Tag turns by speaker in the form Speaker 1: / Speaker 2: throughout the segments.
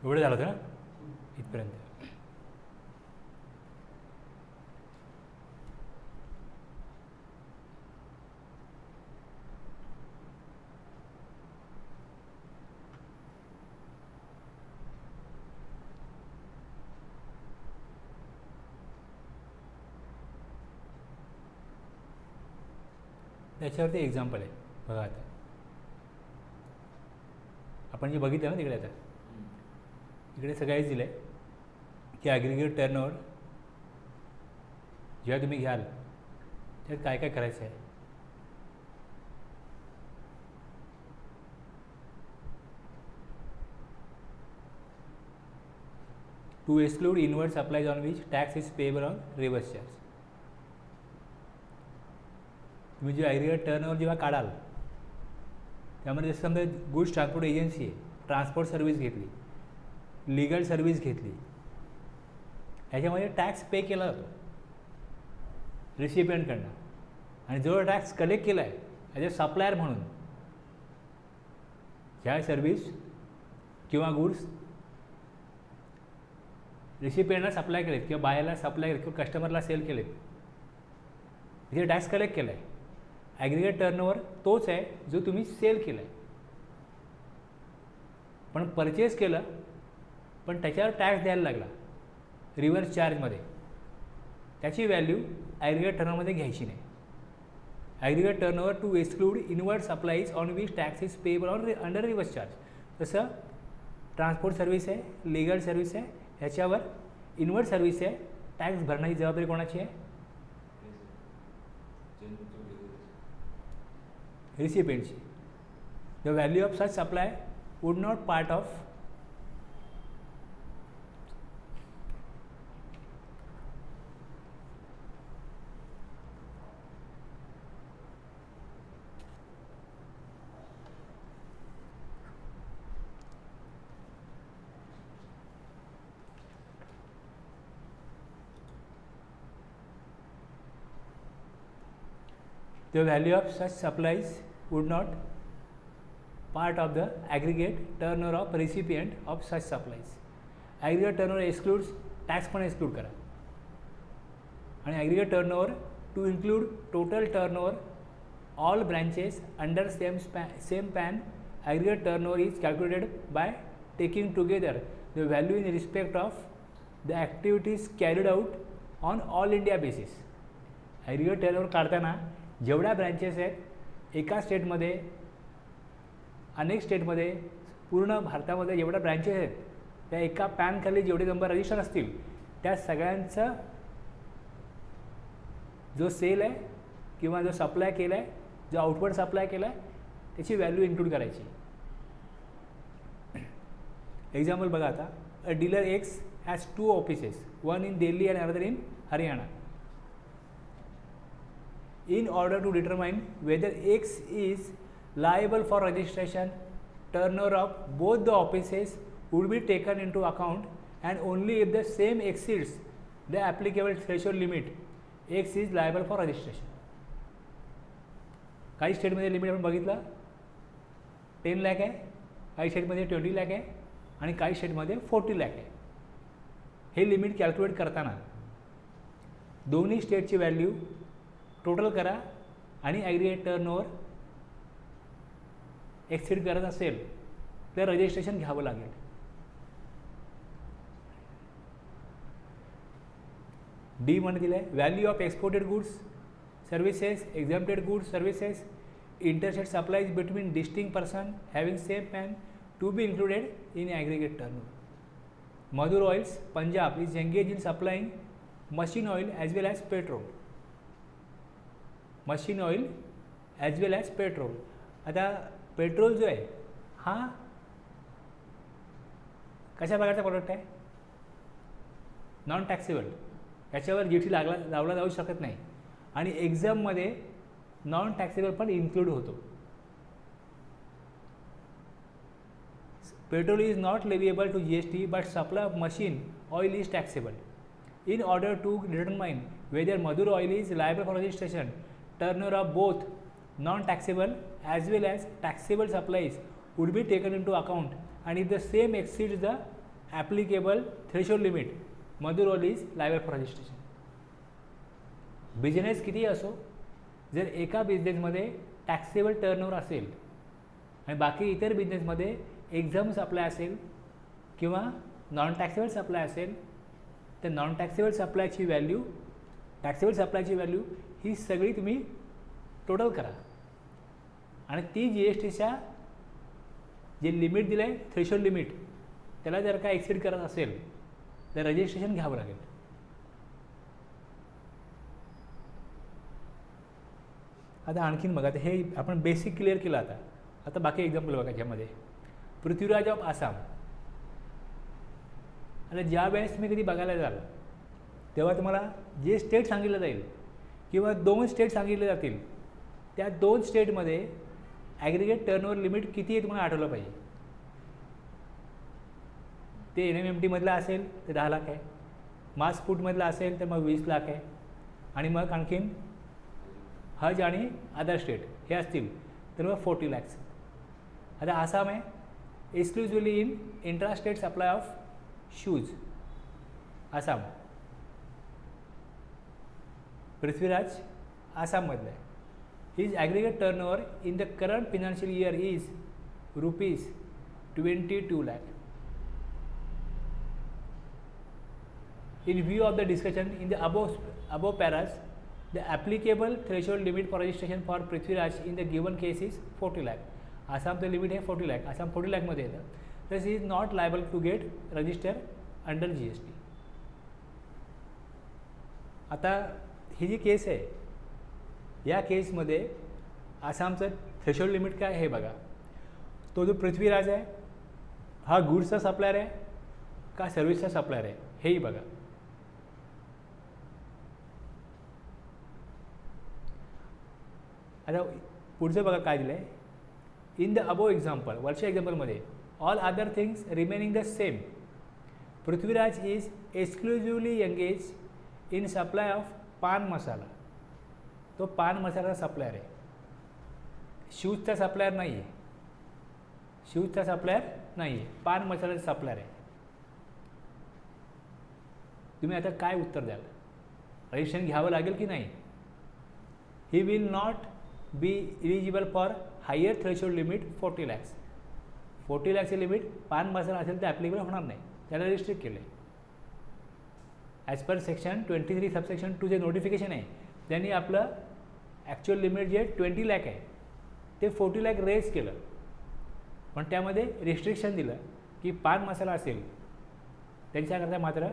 Speaker 1: एवढं झालं होतं ना इथपर्यंत. त्याच्यावरती एक्झाम्पल आहे बघा. आता आपण जे बघितलं ना तिकडे, आता इकडे सगळ्याच दिलं आहे की ॲग्रिगेट टर्नओव्हर जेव्हा तुम्ही घ्याल त्यात काय काय करायचं आहे. To exclude inward supplies on which tax is payable on reverse charge. तुम्ही जे ॲग्रिगेट टर्नओव्हर जेव्हा काढाल त्यामध्ये जसं समजा गुड्स ट्रान्सपोर्ट एजन्सी आहे, ट्रान्सपोर्ट सर्व्हिस घेतली, लीगल सर्व्हिस घेतली, ह्याच्यामध्ये टॅक्स पे केला जातो रिसिपियंटकडनं. आणि जो टॅक्स कलेक्ट केला आहे ॲज अ सप्लायर म्हणून ह्या सर्व्हिस किंवा गुड्स रिसिपियंटला सप्लाय केलेत किंवा बायरला सप्लाय केलेत किंवा कस्टमरला सेल केलेत, इथे टॅक्स कलेक्ट केला आहे. ॲग्रिगेट टर्नओव्हर तोच आहे जो तुम्ही सेल केला आहे, पण परचेस केलं पण त्याच्यावर टॅक्स द्यायला लागला रिव्हर्स चार्जमध्ये. त्याची व्हॅल्यू ॲग्रिगेट टर्नओव्हरमध्ये घ्यायची नाही. Aggregate turnover to exclude inward supplies on which tax is payable on under reverse charge. तसं ट्रान्सपोर्ट सर्व्हिस आहे, लीगल सर्व्हिस आहे, ह्याच्यावर इनवर्ड सर्व्हिस आहे, टॅक्स भरण्याची जबाबदारी कोणाची आहे? रिसिपियंटची. The value of such supply would not part of the value of such supplies would not part of the aggregate turnover of recipient of such supplies. Aggregate turnover excludes tax पण exclude करा. आणि aggregate turnover to include total turnover all branches under same pan. Aggregate turnover is calculated by taking together the value in respect of the activities carried out on all India basis. Aggregate turnover काढताना जेवढ्या branches आहेत एका स्टेटमध्ये, अनेक स्टेटमध्ये, पूर्ण भारतामध्ये जेवढ्या ब्रँचेस आहेत त्या एका पॅनखाली जेवढे नंबर रजिस्टर असतील त्या सगळ्यांचा जो सेल आहे किंवा जो सप्लाय केला आहे, जो आउटवर्ड सप्लाय केला आहे त्याची व्हॅल्यू इन्क्लूड करायची. एक्झाम्पल बघा आता. अ dealer x has 2 offices, one in Delhi and another in Haryana. In order to determine whether X is liable for registration, turnover of both the offices would be taken into account, and only if the same exceeds the applicable threshold limit, X is liable for registration. काही स्टेटमध्ये limit आपण बघितलं 10 लाख आहे, काही स्टेटमध्ये 20 लाख आहे आणि काही स्टेटमध्ये 40 लाख आहे. हे लिमिट कॅल्क्युलेट करताना दोन्ही स्टेटची व्हॅल्यू टोटल करा आणि ॲग्रिगेट टर्नओव्हर एक्सिड करत असेल तर रजिस्ट्रेशन घ्यावं लागेल. डी मध्ये दिलं आहे value of exported goods services, exempted goods services, interstate supplies between distinct person having same PAN to be included in aggregate turnover. Madhur oils Punjab is engage in supplying machine oil as well as petrol. Machine oil as well as petrol. आता petrol जो आहे हा कशा प्रकारचा product आहे? Non taxable. याच्यावर GST लावला जाऊ शकत नाही आणि एक्झाममध्ये नॉन टॅक्सेबल पण इन्क्लूड होतो. Petrol is not leviable to GST but supply of machine oil is taxable. In order to determine whether Madhur oil is liable for registration, turnover of both non-taxable as well as taxable supplies would be taken into account, and if the same exceeds the applicable threshold limit Madhur all is liable for registration. Business कितीही असो, जर एका बिझनेसमध्ये taxable turnover असेल आणि बाकी इतर बिझनेसमध्ये एक्झाम सप्लाय असेल किंवा नॉन टॅक्सेबल सप्लाय असेल, तर नॉन टॅक्सेबल सप्लायची व्हॅल्यू, टॅक्सेबल सप्लायची व्हॅल्यू ही सगळी तुम्ही टोटल करा आणि ती GSTच्या जे लिमिट दिलं आहे थ्रेशोल्ड लिमिट, त्याला जर का एक्सिड करत असेल तर रजिस्ट्रेशन घ्यावं लागेल. आता आणखीन बघा, आता हे आपण बेसिक क्लिअर केलं. आता बाकी एक्झाम्पल बघा. ज्यामध्ये पृथ्वीराज ऑफ आसाम. आता ज्या वेळेस तुम्ही कधी बघायला जाल तेव्हा तुम्हाला जे स्टेट सांगितलं जाईल किंवा 2 स्टेट सांगितले जातील, त्या 2 स्टेटमध्ये ॲग्रिगेट टर्नओव्हर लिमिट किती आहे तुम्हाला आठवलं पाहिजे. ते NMMT मधला असेल तर 10 लाख आहे, मास फूडमधला असेल तर मग 20 लाख आहे, आणि मग आणखीन हज आणि अदर स्टेट हे असतील तर मग 40 लॅक्स. आता आसाम आहे exclusively in intra state supply of shoes. Assam, Prithviraj आसाममधलं आहे. His aggregate turnover in the current financial year is ₹22 lakh. In view of the discussion in the above paras, the applicable threshold limit for registration for Prithviraj in the given case is 40 lakh. आसामचं limit आहे 40 lakh. Assam 40 लाखमध्ये येतं. Thus he is not liable to get register under GST. आता ही जी केस आहे, या केसमध्ये आसामचं threshold limit काय आहे बघा. तो जो पृथ्वीराज आहे हा गुड्सचा सप्लायर आहे का सर्व्हिसचा सप्लायर आहे हेही बघा. आता पुढचं बघा काय दिलं आहे. इन द अबो एक्झाम्पल, वरच्या एक्झाम्पलमध्ये all other things remaining the same, Prithviraj is exclusively engage in supply of paan masala. तो पान मसाल्याचा सप्लायर आहे, शूजचा सप्लायर नाही आहे. शूजचा सप्लायर नाही आहे, पान मसाल्याचा सप्लायर आहे. तुम्ही आता काय उत्तर द्याल? रजिस्ट्रेशन घ्यावं लागेल की नाही? He will not be eligible for higher threshold limit 40 lakhs. 40 lakhचे लिमिट पान मसाला असेल तर ॲप्लिकेबल होणार नाही, त्याला रिस्ट्रिक्ट केलं आहे. ॲज पर सेक्शन 23 सबसेक्शन 2 जे नोटिफिकेशन आहे त्यांनी आपलं ॲक्च्युअल लिमिट जे 20 lakh आहे ते 40 lakh रेज केलं, पण त्यामध्ये रिस्ट्रिक्शन दिलं की पान मसाला असेल त्यांच्याकरता मात्र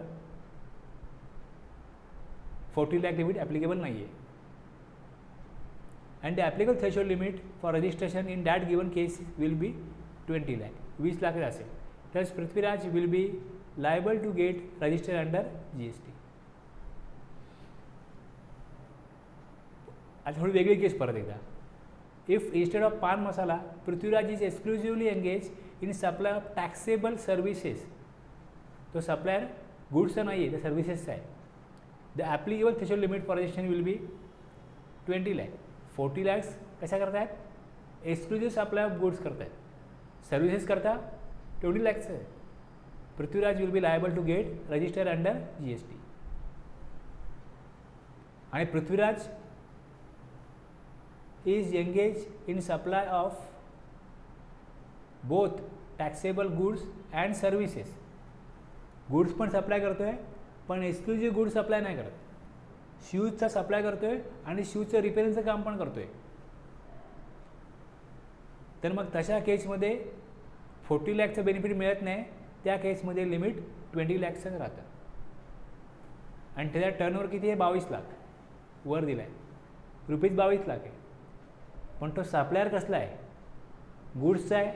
Speaker 1: 40 lakh लिमिट ॲप्लिकेबल नाही आहे. and the applicable threshold limit for registration in that given case will be 20 lakh. 20 lakh असेल. Thus Prithviraj will be liable to get registered under GST. आता थोडी वेगळी केस परत एकदा. If instead of paan masala Prithviraj is exclusively engage in supply of taxable services. तो supplier गुड्सचा नाही आहे, तर सर्व्हिसेसचा आहे. The applicable threshold limit for registration will be 20 lakh. 40 lakhs कशा करतायत? एक्सक्लुझिव्ह सप्लाय ऑफ गुड्स करतायत. सर्व्हिसेस करता 20 lakhs आहे. Prithviraj will be liable to get register under GST. आणि Prithviraj is engage in supply of both taxable goods and services. Goods पण supply करतोय, पण exclusive goods supply नाही करत. शूजचा सप्लाय करतोय आणि शूजचं रिपेअरिंगचं काम पण करतोय. तर मग तशा केसमध्ये 40 lakhचं बेनिफिट मिळत नाही. त्या केसमध्ये लिमिट 20 lakhचं राहतं. आणि त्याचा टर्नओव्हर किती आहे? 22 लाख वर दिला आहे. ₹22 लाख आहे. पण तो सप्लायर कसला आहे? गुड्सचा आहे.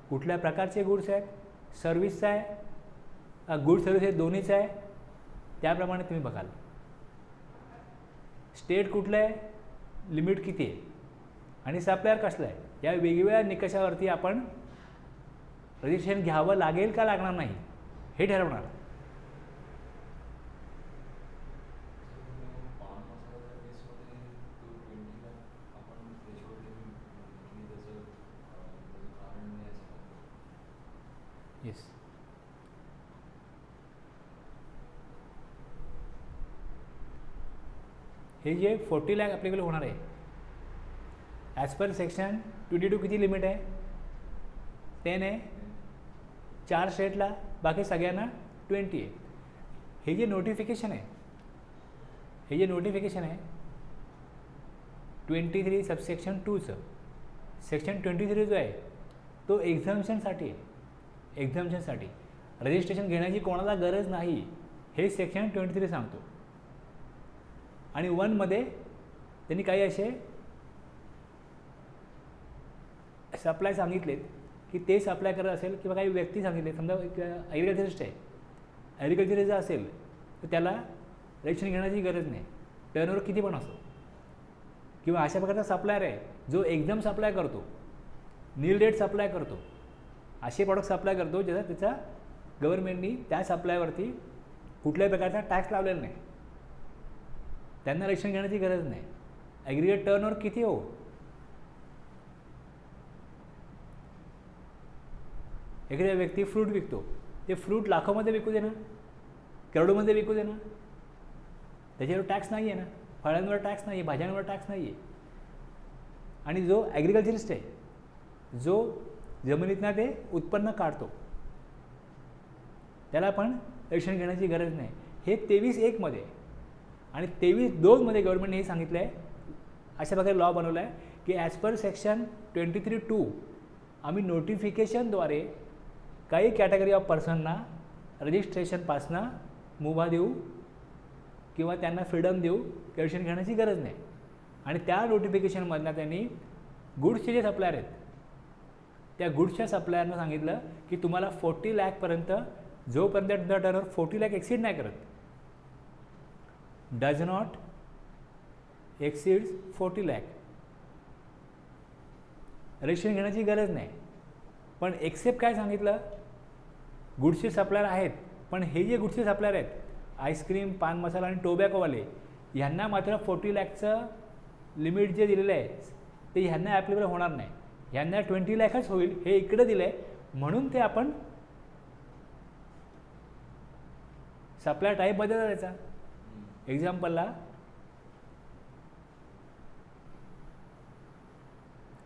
Speaker 1: कुठल्या प्रकारचे गुड्स आहेत? सर्व्हिसचा आहे, गुड सर्व्हिस हे दोन्हीचं आहे. त्याप्रमाणे तुम्ही बघाल. स्टेट कुठलं आहे, लिमिट किती आहे आणि सप्लायर कसलं आहे, या वेगवेगळ्या निकषावरती आपण रजिस्ट्रेशन घ्यावं लागेल का लागणार नाही हे ठरवणार. येस, हे जे 40 लाख ॲप्लिकेबल होणार आहे ॲज पर सेक्शन 22 किती लिमिट आहे 10 आहे 4 स्टेटला बाकी सगळ्यांना 20 आहे. हे जे नोटिफिकेशन आहे 23 सबसेक्शन 2चं सेक्शन 23 जो आहे तो एक्झाम्शनसाठी आहे. एक्झाम्शनसाठी रजिस्ट्रेशन घेण्याची कोणाला गरज नाही हे सेक्शन 23 सांगतो. आणि 1मध्ये त्यांनी काही असे सप्लाय सांगितलेत की ते सप्लाय करत असेल किंवा काही व्यक्ती सांगितले समजा ॲग्रिकल्चरिस्ट आहे ॲग्रिकल्चरिस्ट जर असेल तर त्याला रजिस्ट्रेशन घेण्याची गरज नाही टर्नओव्हर किती पण असो. किंवा अशा प्रकारचा सप्लायर आहे जो एकदम सप्लाय करतो नील रेट सप्लाय करतो असे प्रॉडक्ट सप्लाय करतो ज्याचा त्याचा गव्हर्नमेंटनी त्या सप्लायवरती कुठल्याही प्रकारचा टॅक्स लावलेला नाही त्यांना रजिस्ट्रेशन घेण्याची गरज नाही. ॲग्रिगेट टर्नओव्हर किती हो एखाद्या व्यक्ती फ्रूट विकतो ते फ्रूट लाखोमध्ये विकू दे ना करोडोमध्ये विकू दे ना त्याच्यावर टॅक्स नाही आहे ना फळांवर टॅक्स नाही आहे भाज्यांवर टॅक्स नाही आहे. आणि जो ॲग्रिकल्चरिस्ट आहे जो जमिनीतनं ते उत्पन्न काढतो त्याला पण रजिस्ट्रेशन घेण्याची गरज नाही. हे 23(1) आणि 23(2) गव्हर्नमेंटने हे सांगितलं आहे अशा प्रकारे लॉ बनवला आहे की ॲज पर सेक्शन 23(2) आम्ही नोटिफिकेशनद्वारे काही कॅटेगरी ऑफ पर्सनना रजिस्ट्रेशनपासनं मुभा देऊ किंवा त्यांना फ्रीडम देऊ रजिस्ट्रेशन घेण्याची गरज नाही. आणि त्या नोटिफिकेशनमधनं त्यांनी गुड्सचे जे सप्लायर आहेत त्या गुड्सच्या सप्लायरनं सांगितलं की तुम्हाला 40 लाखपर्यंत जोपर्यंत तुमचा टर्नओव्हर 40 लाख एक्सीड नाही करत does not exceeds 40 lakh registration घेण्याची गरज नाही. पण एक्सेप्ट काय सांगितलं गुड्सचे सप्लायर आहेत पण हे जे गुड्सचे सप्लायर आहेत आईस्क्रीम पान मसाला आणि टोबॅकोवाले ह्यांना मात्र 40 लाखचं लिमिट जे दिलेलं आहे ते ह्यांना ॲप्लिकेबल होणार नाही. ह्यांना 20 लाखच होईल हे इकडं दिलं आहे म्हणून ते आपण सप्लाय टाईप बदलला त्याचा. एक्झाम्पलला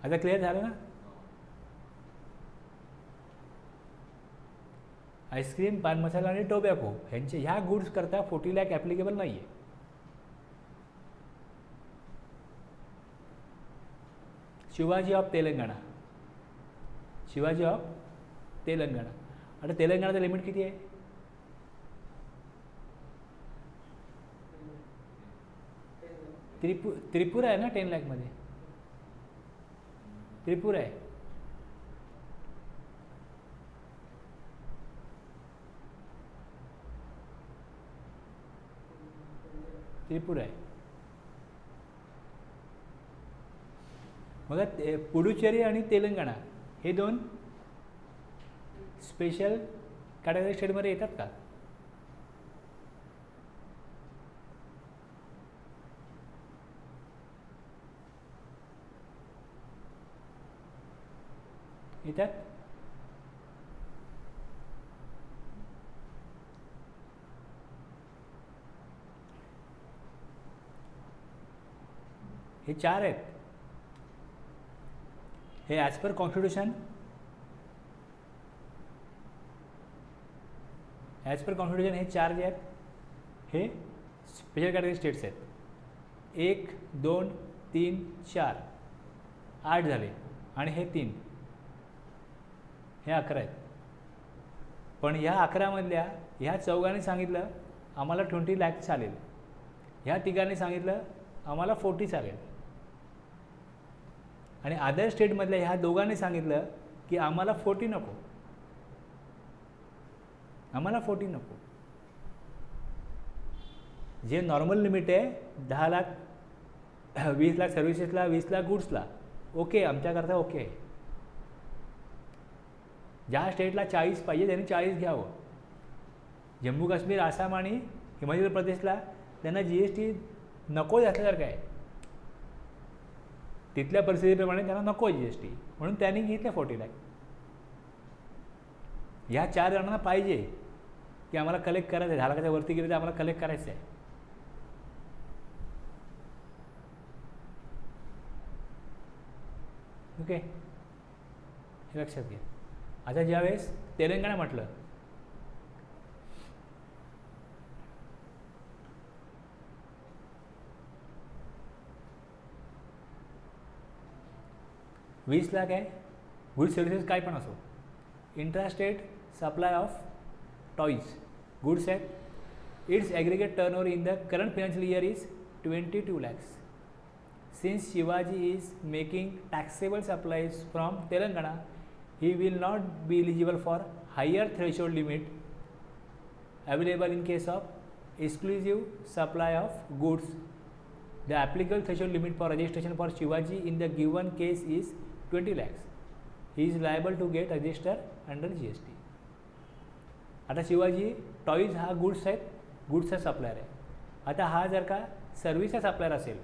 Speaker 1: आता क्लिअर झालं ना आईस्क्रीम पान मसाला आणि टोबॅको ह्यांचे ह्या गुड्स करता 40 लाख ॲप्लिकेबल नाही आहे. शिवाजी ऑफ तेलंगणा आता तेलंगणाचं लिमिट किती आहे त्रिपुरा आहे ना 10 लाखमध्ये त्रिपुरा आहे. मग पुडुचेरी आणि तेलंगणा हे 2 स्पेशल कॅटेगरी स्टेटमध्ये येतात का येतात. हे 4 आहेत. हे ॲज पर कॉन्स्टिट्यूशन हे 4 जे आहेत हे स्पेशल कॅटेगरी स्टेट्स आहेत. 1 2 3 4 8 झाले आणि हे 3 हे 11 आहेत. पण ह्या 11मधल्या ह्या 4घांनी सांगितलं आम्हाला 20 लाख चालेल ह्या 3घांनी सांगितलं आम्हाला 40 चालेल आणि अदर स्टेटमधल्या ह्या 2घांनी सांगितलं की आम्हाला 40 नको जे नॉर्मल लिमिट आहे 10 लाख 20 लाख सर्व्हिसेसला 20 लाख गुड्सला ओके आमच्याकरता ओके आहे. ज्या स्टेटला 40 पाहिजे त्यांनी 40 घ्यावं. जम्मू काश्मीर आसाम आणि हिमाचल प्रदेशला त्यांना GST नको असल्यासारखं आहे तिथल्या परिस्थितीप्रमाणे त्यांना नको GST म्हणून त्यांनी घेतलं 40 लाख. ह्या 4 जणांना पाहिजे की आम्हाला कलेक्ट करायचं आहे 10 लाखाच्या वरती गेले तर आम्हाला कलेक्ट करायचं आहे. ओके, हे लक्षात घ्या. आता ज्यावेळेस तेलंगणा म्हटलं, ₹20 लाख आहे, गुड सर्व्हिसेस काय पण असो, intrastate supply of toys goods आहेत. Its aggregate turnover in the current financial year is 22 lakhs. Since Shivaji is making taxable supplies from Telangana, he will not be eligible for higher threshold limit available in case of exclusive supply of goods. The applicable threshold limit for registration for Shivaji in the given case is 20 lakhs. He is liable to get registered under GST. आता Shivaji toys हा goods आहेत, गुड्सचा supplier आहे. आता हा जर का सर्व्हिसचा supplier असेल,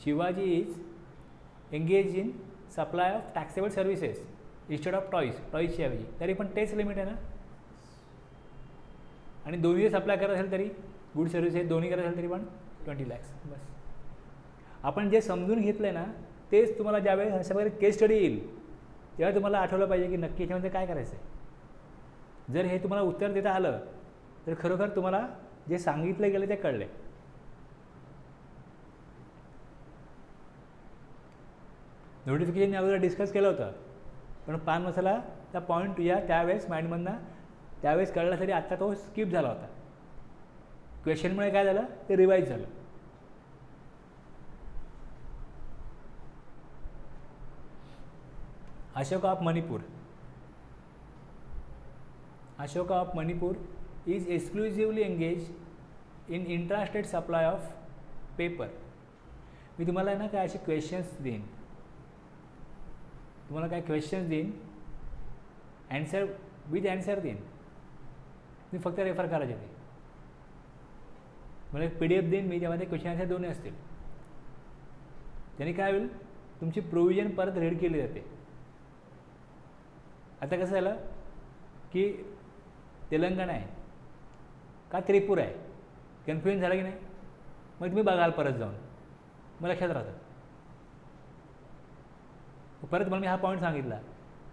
Speaker 1: Shivaji is engage in supply of taxable services instead of टॉईजच्या ऐवजी, तरी पण तेच लिमिट आहे ना. आणि दोन्ही सप्लाय करत असेल तरी, गुड सर्व्हिसेस दोन्ही करत असेल तरी पण 20 lakhs. बस आपण जे समजून घेतलं आहे ना, तेच तुम्हाला ज्यावेळेस अशा प्रकारे केस स्टडी येईल तेव्हा तुम्हाला आठवलं पाहिजे की नक्की याच्यामध्ये काय करायचं आहे. जर हे तुम्हाला उत्तर देता आलं तर खरोखर तुम्हाला जे सांगितलं गेलं ते कळलं. नोटिफिकेशन अगोदर डिस्कस केलं होतं, पण पान मसाला त्या पॉईंट या त्यावेळेस माइंडमधनं त्यावेळेस कळला तरी आत्ता तो स्किप झाला होता. क्वेश्चनमुळे काय झालं ते रिवाईज झालं. Ashoka of Manipur. Ashoka of Manipur is exclusively engaged in intrastate supply of paper. मी तुम्हाला ना काय असे क्वेश्चन्स देईन, तुम्हाला काय क्वेश्चन्स देईन, ॲन्सर विथ ॲन्सर देईन, मी फक्त रेफर करायचे ते. मला एक PDF देईन मी, त्यामध्ये क्वेश्चन ॲन्सर दोन्ही असतील. त्याने काय होईल, तुमची प्रोव्हिजन परत रीड केली जाते. आता कसं झालं की तेलंगणा आहे का त्रिपुरा आहे, कन्फ्युजन झालं की नाही. मग तुम्ही बघाल परत जाऊन, मग लक्षात राहतं. परत मला मी हा पॉईंट सांगितला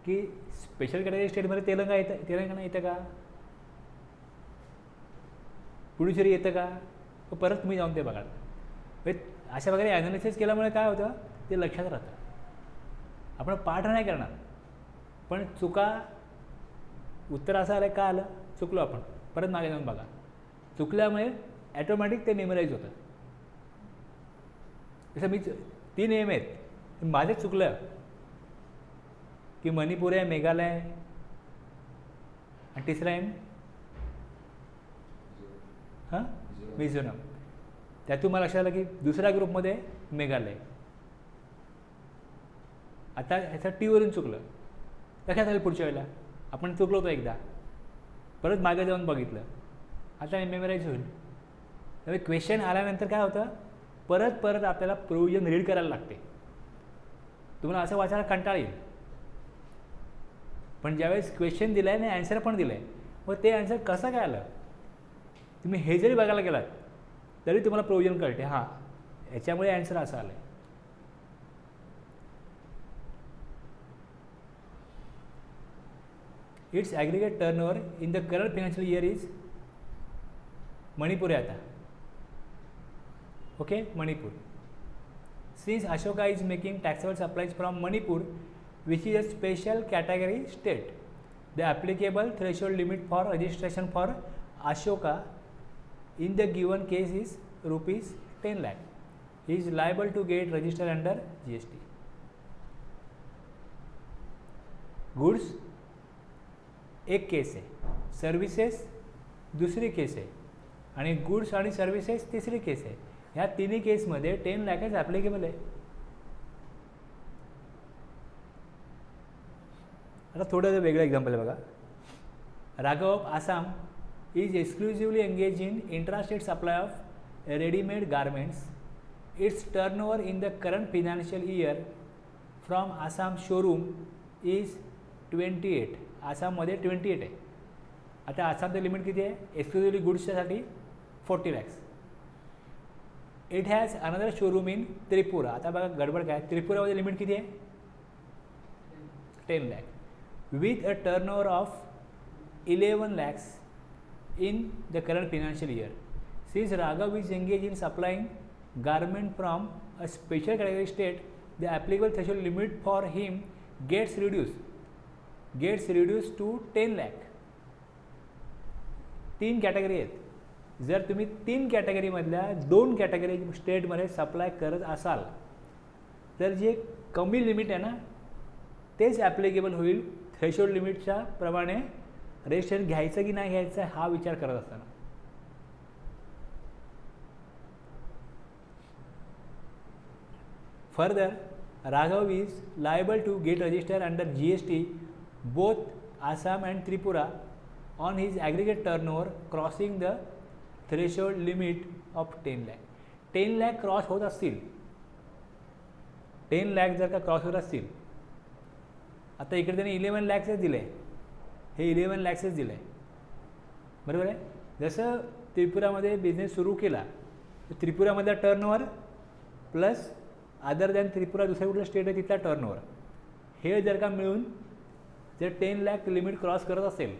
Speaker 1: की स्पेशल कॅटेगरी स्टेटमध्ये तेलंगणा येतं का, पुडुचेरी येतं का, परत तुम्ही जाऊन ते बघाल. अशा प्रकारे ॲनालिसिस केल्यामुळे काय होतं ते लक्षात राहतं. आपण पाठ नाही करणार, पण चुका उत्तर असं आलं का आलं, चुकलो आपण, परत मागे जाऊन बघा. चुकल्यामुळे ॲटोमॅटिक ते मेमराईज होतं. जसं मी 3 नेम आहेत, माझं चुकलं की मणिपूर आहे, मेघालय आणि तिसरं आहे मिझोरम. त्यातून मला लक्षात आलं की दुसऱ्या ग्रुपमध्ये मेघालय. आता ह्याचं T वरून चुकलं, लक्षात आलं पुढच्या वेळेला आपण चुकलो होतो एकदा, परत मागे जाऊन बघितलं, आता मेमराईज होईल. त्यामुळे क्वेश्चन आल्यानंतर काय होतं, परत परत आपल्याला प्रोव्हिजन रीड करायला लागते. तुम्हाला असं वाचायला कंटाळा येईल, पण ज्यावेळेस क्वेश्चन दिलं आहे आणि ॲन्सर पण दिलं आहे, मग ते ॲन्सर कसं काय आलं, तुम्ही हे जरी बघायला गेलात तरी तुम्हाला प्रोव्हिजन कळते, हां याच्यामुळे ॲन्सर असं आलं आहे. It's aggregate turnover in the current financial year is Manipur आहे आता. Okay, Manipur. Since Ashoka is making taxable supplies from Manipur which is a special category state, the applicable threshold limit for registration for Ashoka in the given case is ₹10 lakh. He is liable to get registered under GST. Goods एक केस आहे, services दुसरी केस आहे, आणि goods आणि services तिसरी केस आहे. ह्या तिन्ही केसमध्ये 10 lakhs ॲप्लिकेबल आहे. आता थोडं वेगळं एक्झाम्पल आहे बघा. Raghav of Assam is exclusively engaged in intrastate supply of ready-made garments. Its turnover in the current financial year from Assam showroom is 28. आसाममध्ये 28 आहे. आता आसामचं लिमिट किती आहे, एक्सक्लुझिव्हली गुड्सच्यासाठी 40 lakhs. It has another showroom in Tripura. आता बघा गडबड काय, त्रिपुरामध्ये लिमिट किती आहे 10 lakh with a turnover of 11 lakhs in the current financial year. Since Raghav is engaged in supplying garment from a special category state, the applicable threshold limit for him gets reduced to 10 lakh. 3 category आहेत. जर तुम्ही 3 कॅटेगरीमधल्या 2 category स्टेटमध्ये supply करत असाल तर जे कमी limit आहे ना तेच ॲप्लिकेबल होईल. थ्रेशोल्ड लिमिटच्या प्रमाणे रजिस्ट्रेशन घ्यायचं की नाही घ्यायचं हा विचार करत असताना. Further, Raghav is liable to get registered under GST both Assam and Tripura on his aggregate turnover crossing the threshold limit of 10 lakh. 10 lakh cross होत असतील, 10 lakh जर का क्रॉस होत असतील, आता इकडे त्यांनी 11 lakhsच दिलं आहे, हे 11 lakhsच दिलं आहे, बरोबर आहे. जसं त्रिपुरामध्ये बिझनेस सुरू केला तर त्रिपुरामधला turnover plus other than Tripura दुसऱ्या कुठलं स्टेट आहे तिथला टर्नओव्हर हे जर का मिळून जर 10 lakh लिमिट क्रॉस करत असेल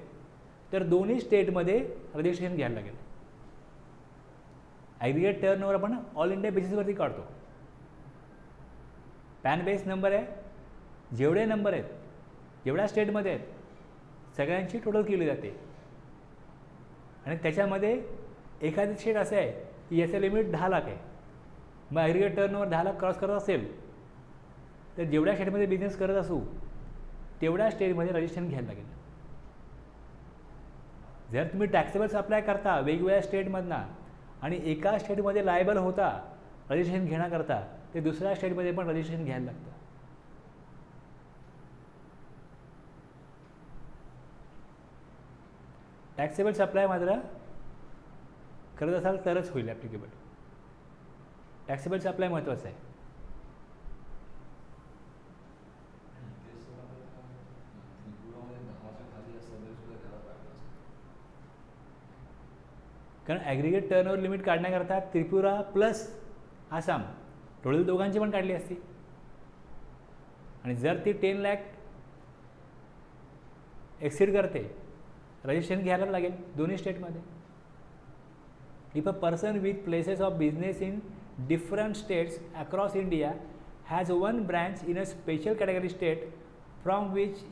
Speaker 1: तर दोन्ही स्टेटमध्ये रजिस्ट्रेशन घ्यायला लागेल. ॲग्रिगेट टर्नओव्हर आपण ऑल इंडिया बेसिसवरती काढतो. पॅन बेस नंबर आहे, जेवढे नंबर आहेत जेवढ्या स्टेटमध्ये आहेत सगळ्यांची टोटल केली जाते आणि त्याच्यामध्ये एखादी स्टेट असं आहे की याचं लिमिट 10 लाख आहे. मग ॲग्रिगेट टर्नओव्हर 10 लाख क्रॉस करत असेल तर जेवढ्या स्टेटमध्ये बिझनेस करत असू तेवढ्या स्टेटमध्ये रजिस्ट्रेशन घ्यायला लागेल. जर तुम्ही टॅक्सेबल सप्लाय करता वेगवेगळ्या स्टेटमधनं आणि एका स्टेटमध्ये लायबल होता रजिस्ट्रेशन घेण्याकरता ते दुसऱ्या स्टेटमध्ये पण रजिस्ट्रेशन घ्यायला लागतं. टॅक्सेबल सप्लाय मात्र करत असाल तरच होईल ॲप्लिकेबल. टॅक्सेबल सप्लाय महत्त्वाचं आहे. कारण ॲग्रिगेट टर्नओव्हर लिमिट काढण्याकरता त्रिपुरा प्लस आसाम टोटल दोघांची पण काढली असती आणि जर ती 10 lakh एक्सीड करते रजिस्ट्रेशन घ्यायला लागेल दोन्ही स्टेटमध्ये. If a person with places of business in different states across India has one branch in a special category state from which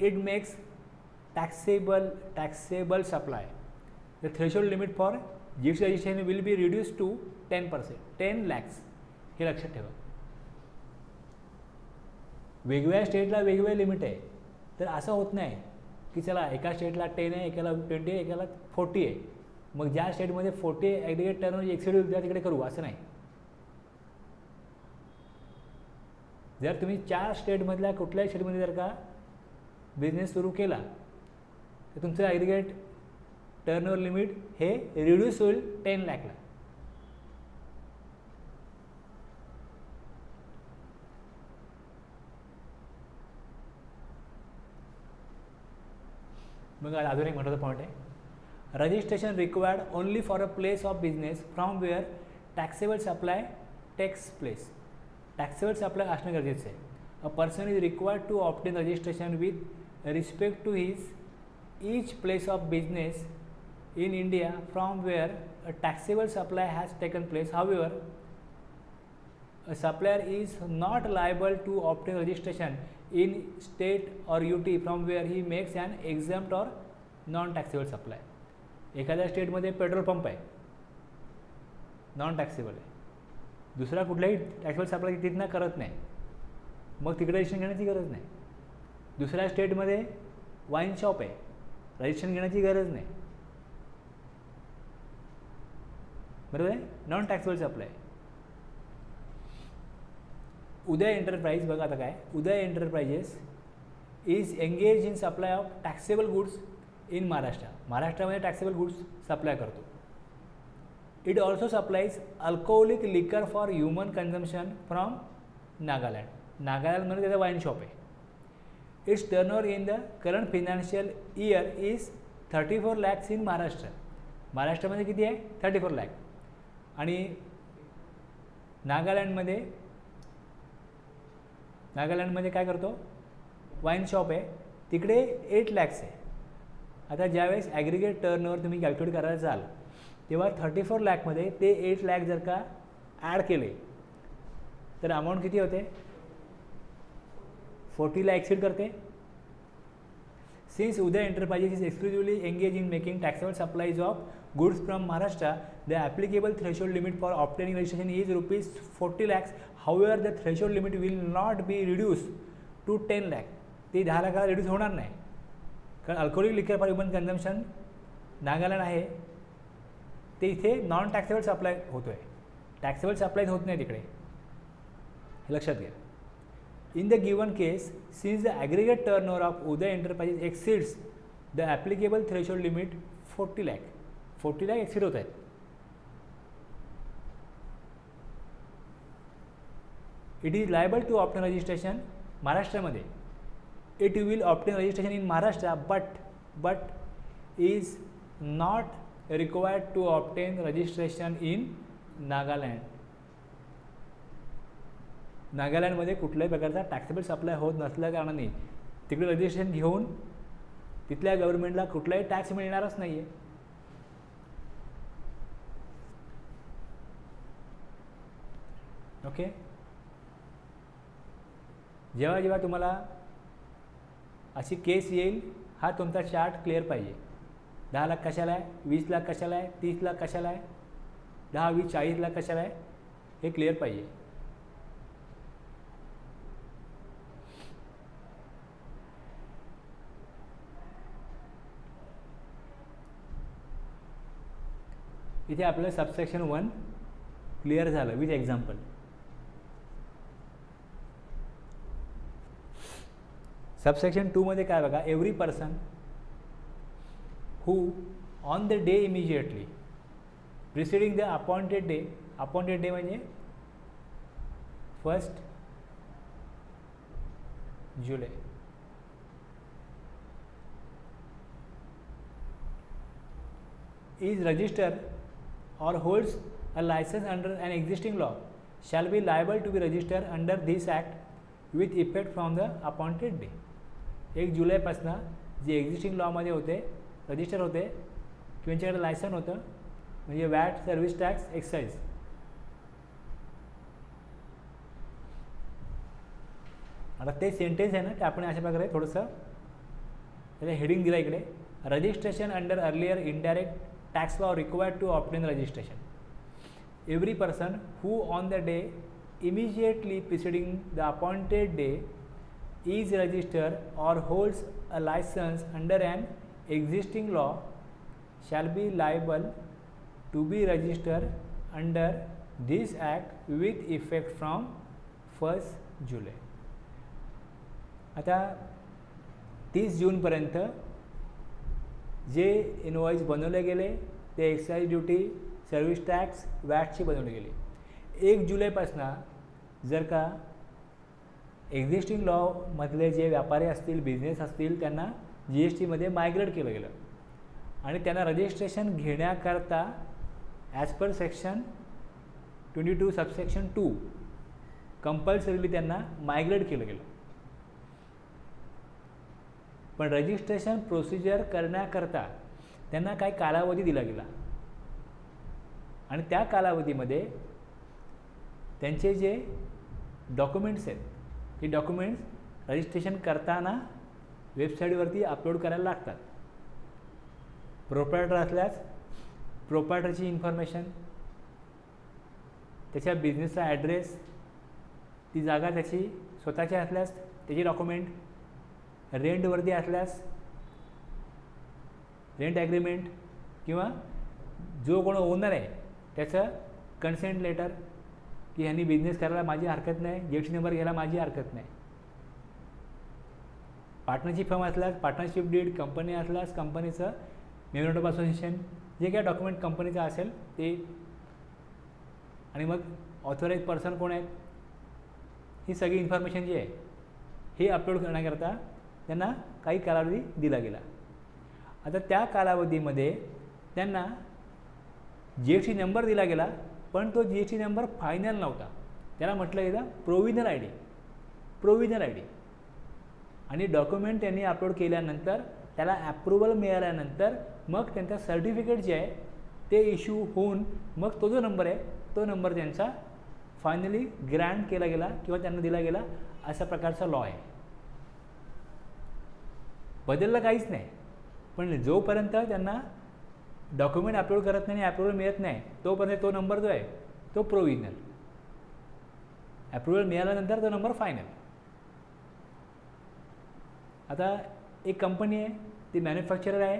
Speaker 1: it makes taxable supply. The threshold limit for GST registration will be reduced to 10%, 10 lakhs. हे लक्षात ठेवा. वेगवेगळ्या स्टेटला वेगवेगळे limit आहे तर असं होत नाही की चला एका स्टेटला 10 आहे, एकाला 20 आहे, एकाला 40 आहे, मग ज्या स्टेटमध्ये 40 ॲग्रिगेट टर्नओव्हर एक्सीड होईल त्या तिकडे करू असं नाही. जर तुम्ही 4 स्टेटमधल्या कुठल्याही स्टेटमध्ये जर का बिझनेस सुरू केला तर तुमचं ॲग्रिगेट टर्नओव्हर लिमिट हे रिड्यूस होईल 10 lakhला. मग अजून एक महत्त्वाचा पॉईंट आहे, registration required only for a place of business from where taxable supply takes place. Taxable supply असणं गरजेचं आहे. A person is required to obtain registration with respect to his each place of business in India from where a taxable supply has taken place. However, a supplier is not liable to obtain registration in state or UT from where he makes an exempt or non-taxable supply. एखाद्या स्टेटमध्ये petrol pump आहे, non taxable आहे, दुसरा कुठलाही taxable supply तिथनं करत नाही, मग तिकडे रजिस्ट्रेशन घेण्याची गरज नाही. दुसऱ्या स्टेटमध्ये वाईन शॉप आहे, रजिस्ट्रेशन घेण्याची गरज नाही, बरोबर आहे. Non taxable supply. Uday enterprise बघा आता काय, Uday enterprises is engage in supply of taxable goods in Maharashtra. महाराष्ट्रामध्ये टॅक्सेबल गुड्स सप्लाय करतो. It also supplies alcoholic liquor for human consumption from Nagaland. नागालँडमध्ये त्याचा वाईन शॉप आहे. Its turnover in the current financial year is 34 lakhs in Maharashtra. महाराष्ट्रामध्ये किती आहे? 34 lakh. आणि नागालँडमध्ये काय करतो? वाईन शॉप आहे तिकडे 8 lakhs आहे. आता ज्यावेळेस ॲग्रिगेट टर्नओव्हर तुम्ही कॅल्क्युलेट करायला जाल तेव्हा 34 lakhमध्ये ते 8 lakh जर का ॲड केले तर अमाऊंट किती होते? 40 lakh एक्सीड करते. Since Uday Enterprises is exclusively engaged in making taxable supplies of goods from Maharashtra, the applicable threshold limit for obtaining registration is rupees 40 lakhs. However, the threshold limit will not be reduced to 10 lakh. ते 10 लाखाला reduce होणार नाही कारण alcoholic liquor for human consumption Nagaland आहे ते इथे non taxable supply होतो आहे. Taxable supply होत नाही तिकडे, हे लक्षात घ्या. In the given case, since the aggregate turnover of Uday Enterprises exceeds the applicable threshold limit 40 lakh, 40 lakh exceed होत आहेत. It is liable to obtain registration महाराष्ट्रामध्ये. It will obtain registration in Maharashtra, but is not required to obtain registration in Nagaland. नागालँडमध्ये कुठल्याही प्रकारचा taxable supply होत नसल्या कारणाने तिकडे रजिस्ट्रेशन घेऊन तिथल्या गव्हर्नमेंटला कुठलाही टॅक्स मिळणारच नाही आहे. ओके, जेव्हा जेव्हा तुम्हाला अशी केस येईल हा तुमचा चार्ट क्लिअर पाहिजे. 10 लाख कशाला आहे, 20 लाख कशाला आहे, 30 लाख कशाला आहे, 10, 20, 40 लाख कशाला आहे हे क्लिअर पाहिजे. इथे आपलं सबसेक्शन 1 क्लिअर झालं विथ एक्झाम्पल. सबसेक्शन 2 मध्ये काय बघा, every person who on the day immediately preceding the appointed day, appointed day म्हणजे 1 जुलै, is registered or holds a license under an existing law shall be liable to be registered under this act with effect from the appointed day. 1 जुलैपासून जे existing लॉमध्ये होते register होते किंवा त्यांच्याकडे licence होतं म्हणजे watt, service tax, excise. आता ते सेंटेन्स आहे ना ते आपण अशा प्रकारे थोडंसं त्याला हेडिंग दिला इकडे. Registration under earlier indirect tax law required to obtain registration. Every person who on the day immediately preceding the appointed day is registered or holds a license under an existing law shall be liable to be registered under this act with effect from 1 July. आता 30 जूनपर्यंत जे invoice बनवले गेले ते excise duty, service tax, वॅटचे बनवले गेले. 1 जुलैपासून जर का एक्झिस्टिंग लॉमधले जे व्यापारी असतील, बिझनेस असतील त्यांना GSTमध्ये मायग्रेट केलं गेलं आणि त्यांना रजिस्ट्रेशन घेण्याकरता as per section 22 subsection 2 compulsorily त्यांना मायग्रेट केलं गेलं. पण रजिस्ट्रेशन प्रोसिजर करण्याकरता त्यांना काही कालावधी दिला गेला आणि त्या कालावधीमध्ये त्यांचे जे डॉक्युमेंट्स आहेत ते डॉक्युमेंट्स रजिस्ट्रेशन करताना वेबसाईटवरती अपलोड करायला लागतात. प्रोप्रायटर असल्यास प्रोप्रायटरची इन्फॉर्मेशन, त्याच्या बिझनेसचा ॲड्रेस, ती जागा त्याची स्वतःची असल्यास त्याची डॉक्युमेंट, रेंटवरती असल्यास रेंट ॲग्रीमेंट किंवा जो कोण ओनर आहे त्याचं कन्सेंट लेटर की ह्यांनी बिझनेस करायला माझी हरकत नाही, GST नंबर घ्यायला माझी हरकत नाही. पार्टनरशिप फर्म असल्यास पार्टनरशिप डीड, कंपनी असल्यास कंपनीचं मेमोरंडम ऑफ असोसिएशन, जे काय डॉक्युमेंट कंपनीचं असेल ते, आणि मग ऑथोराईज पर्सन कोण आहेत ही सगळी इन्फॉर्मेशन जी आहे ही अपलोड करण्याकरता त्यांना काही कालावधी दिला गेला. आता त्या कालावधीमध्ये त्यांना GST नंबर दिला गेला पण तो GST नंबर फायनल नव्हता, त्याला म्हटलं गेलं प्रोव्हिजनल आय डी. आणि डॉक्युमेंट त्यांनी अपलोड केल्यानंतर त्याला ॲप्रुव्हल मिळाल्यानंतर मग त्यांचा सर्टिफिकेट जे आहे ते इश्यू होऊन मग तो जो नंबर आहे तो नंबर त्यांचा फायनली ग्रँट केला गेला किंवा त्यांना दिला गेला, अशा प्रकारचा लॉ आहे. बदललं काहीच नाही, पण जोपर्यंत त्यांना डॉक्युमेंट अपलोड करत नाही आणि ॲप्रुव्हल मिळत नाही तोपर्यंत तो नंबर जो आहे तो प्रोव्हिजनल, ॲप्रुव्हल मिळाल्यानंतर तो नंबर फायनल. आता एक कंपनी आहे, ती मॅन्युफॅक्चरर आहे,